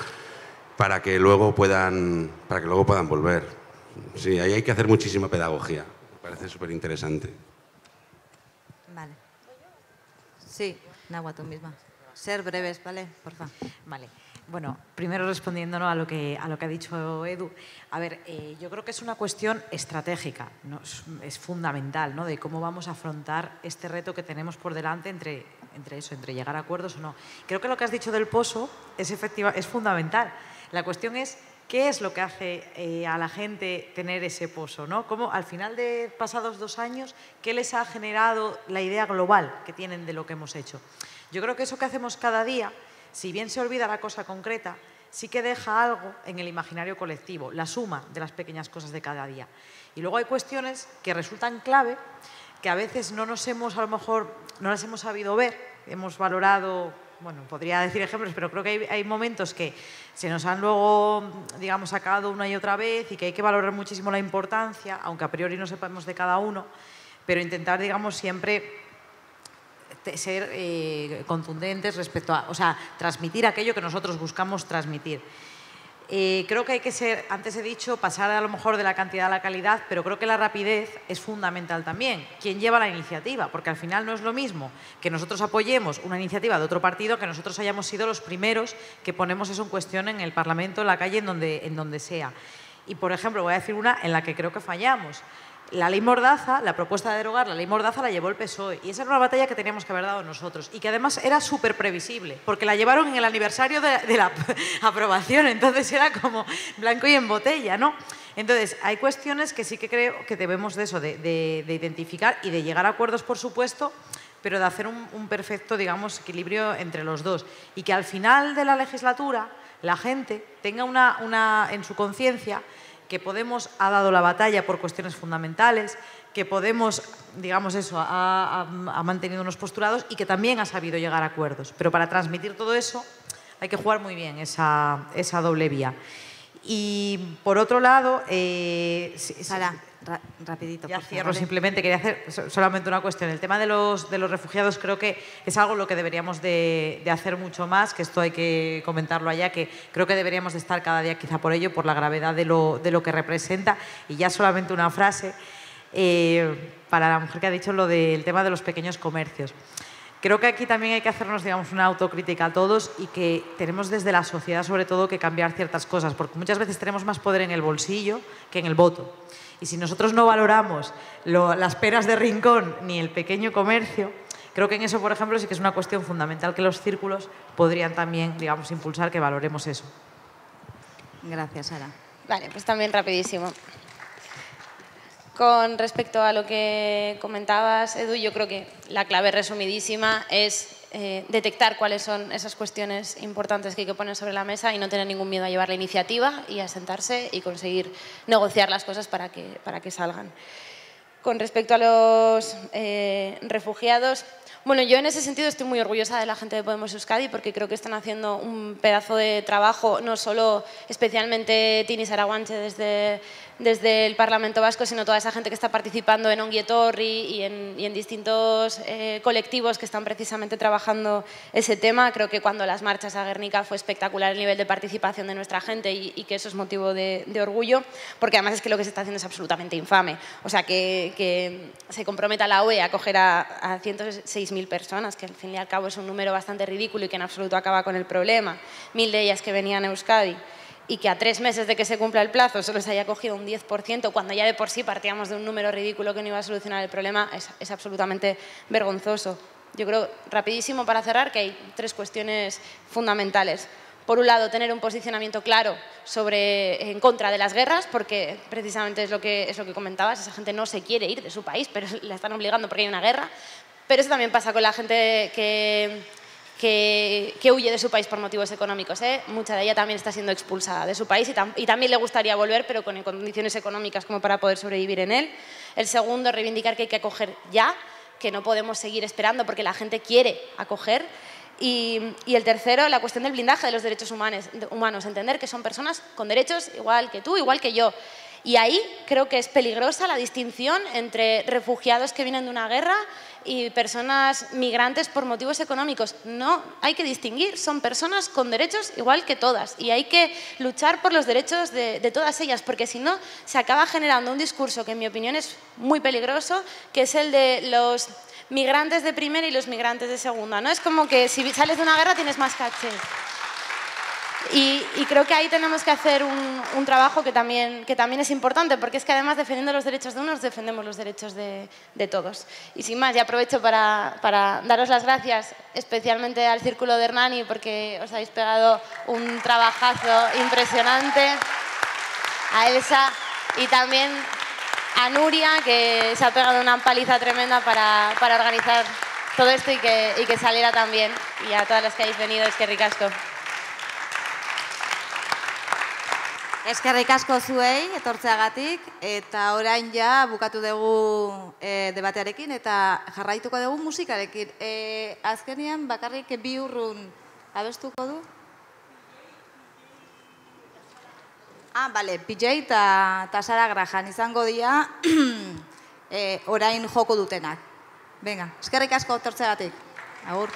para que luego puedan volver. Sí, ahí hay que hacer muchísima pedagogía. Me parece súper interesante.
Vale. Sí, Nahua, tú misma. Ser breves, ¿vale? Por favor.
Vale. Bueno, primero respondiendo, ¿no?, a lo que ha dicho Edu. A ver, yo creo que es una cuestión estratégica, ¿no? Es fundamental, ¿no?, de cómo vamos a afrontar este reto que tenemos por delante entre llegar a acuerdos o no. Creo que lo que has dicho del pozo es fundamental. La cuestión es qué es lo que hace a la gente tener ese pozo, ¿no? Cómo, al final de pasados 2 años, ¿qué les ha generado la idea global que tienen de lo que hemos hecho? Yo creo que eso que hacemos cada día, si bien se olvida la cosa concreta, sí que deja algo en el imaginario colectivo, la suma de las pequeñas cosas de cada día. Y luego hay cuestiones que resultan clave, que a veces no las hemos sabido ver, hemos valorado. Bueno, podría decir ejemplos, pero creo que hay momentos que se nos han luego, digamos, sacado una y otra vez y que hay que valorar muchísimo la importancia, aunque a priori no sepamos de cada uno, pero intentar, digamos, siempre ser contundentes respecto a, o sea, transmitir aquello que nosotros buscamos transmitir. Creo que hay que ser, antes he dicho, pasar a lo mejor de la cantidad a la calidad, pero creo que la rapidez es fundamental también. ¿Quién lleva la iniciativa? Porque al final no es lo mismo que nosotros apoyemos una iniciativa de otro partido que nosotros hayamos sido los primeros que ponemos eso en cuestión en el Parlamento, en la calle, en donde sea. Y, por ejemplo, voy a decir una en la que creo que fallamos. La ley Mordaza, la propuesta de derogar la ley Mordaza la llevó el PSOE y esa era una batalla que teníamos que haber dado nosotros y que además era súper previsible porque la llevaron en el aniversario de la aprobación, entonces era como blanco y en botella, ¿no? Entonces, hay cuestiones que sí que creo que debemos de eso, de identificar y de llegar a acuerdos, por supuesto, pero de hacer un perfecto, digamos, equilibrio entre los dos y que al final de la legislatura la gente tenga en su conciencia que Podemos ha dado la batalla por cuestiones fundamentales, que Podemos, digamos eso, ha mantenido unos postulados y que también ha sabido llegar a acuerdos. Pero para transmitir todo eso hay que jugar muy bien esa doble vía. Y por otro lado...
Sara, rapidito.
Ya
por
cierro,
favor.
simplemente quería hacer solamente una cuestión. El tema de los refugiados creo que es algo lo que deberíamos de hacer mucho más, que esto hay que comentarlo allá, que creo que deberíamos de estar cada día quizá por ello, por la gravedad de lo que representa. Y ya solamente una frase para la mujer que ha dicho lo del tema de los pequeños comercios. Creo que aquí también hay que hacernos, digamos, una autocrítica a todos y que tenemos desde la sociedad, sobre todo, que cambiar ciertas cosas, porque muchas veces tenemos más poder en el bolsillo que en el voto. Y si nosotros no valoramos las peras de rincón ni el pequeño comercio, creo que en eso, por ejemplo, sí que es una cuestión fundamental que los círculos podrían también, digamos, impulsar que valoremos eso.
Gracias, Sara.
Vale, pues también rapidísimo. Con respecto a lo que comentabas, Edu, yo creo que la clave resumidísima es detectar cuáles son esas cuestiones importantes que hay que poner sobre la mesa y no tener ningún miedo a llevar la iniciativa y a sentarse y conseguir negociar las cosas para que salgan. Con respecto a los refugiados, bueno, yo en ese sentido estoy muy orgullosa de la gente de Podemos Euskadi porque creo que están haciendo un pedazo de trabajo, no solo especialmente Tini Saraguanche desde el Parlamento Vasco, sino toda esa gente que está participando en Ongi Etorri y en distintos colectivos que están precisamente trabajando ese tema. Creo que cuando las marchas a Guernica fue espectacular el nivel de participación de nuestra gente y que eso es motivo de orgullo, porque además es que lo que se está haciendo es absolutamente infame. O sea, que se comprometa la UE a acoger a 106.000 personas, que al fin y al cabo es un número bastante ridículo y que en absoluto acaba con el problema. 1.000 de ellas que venían a Euskadi. Y que a 3 meses de que se cumpla el plazo solo se haya cogido un 10%, cuando ya de por sí partíamos de un número ridículo que no iba a solucionar el problema, es absolutamente vergonzoso. Yo creo, rapidísimo para cerrar, que hay 3 cuestiones fundamentales. Por un lado, tener un posicionamiento claro en contra de las guerras, porque precisamente es lo que comentabas, esa gente no se quiere ir de su país, pero la están obligando porque hay una guerra. Pero eso también pasa con la gente que huye de su país por motivos económicos. Mucha de ella también está siendo expulsada de su país y también le gustaría volver, pero con condiciones económicas como para poder sobrevivir en él. El segundo, reivindicar que hay que acoger ya, que no podemos seguir esperando porque la gente quiere acoger. Y el tercero, la cuestión del blindaje de los derechos humanos, entender que son personas con derechos igual que tú, igual que yo. Y ahí creo que es peligrosa la distinción entre refugiados que vienen de una guerra y personas migrantes por motivos económicos. No, hay que distinguir, son personas con derechos igual que todas y hay que luchar por los derechos de todas ellas, porque si no se acaba generando un discurso que en mi opinión es muy peligroso, que es el de los migrantes de primera y los migrantes de segunda, ¿no? Es como que si sales de una guerra tienes más caché. Y creo que ahí tenemos que hacer un trabajo que también es importante, porque es que además defendiendo los derechos de unos, defendemos los derechos de todos. Y sin más, ya aprovecho para daros las gracias, especialmente al Círculo de Hernani, porque os habéis pegado un trabajazo impresionante, a Elsa y también a Nuria, que se ha pegado una paliza tremenda para organizar todo esto y que saliera tan bien. Y a todas las que habéis venido, eskerrik asko.
Eskerrik asko zuei, etortzeagatik, eta orain ja bukatu dugu debatearekin eta jarraituko dugu musikarekin. Azkenean bakarrik bi urrun abestuko du? Bale, PJ eta Sara Graham izango dira orain joko dutenak. Venga, eskerrik asko etortzeagatik. Agur.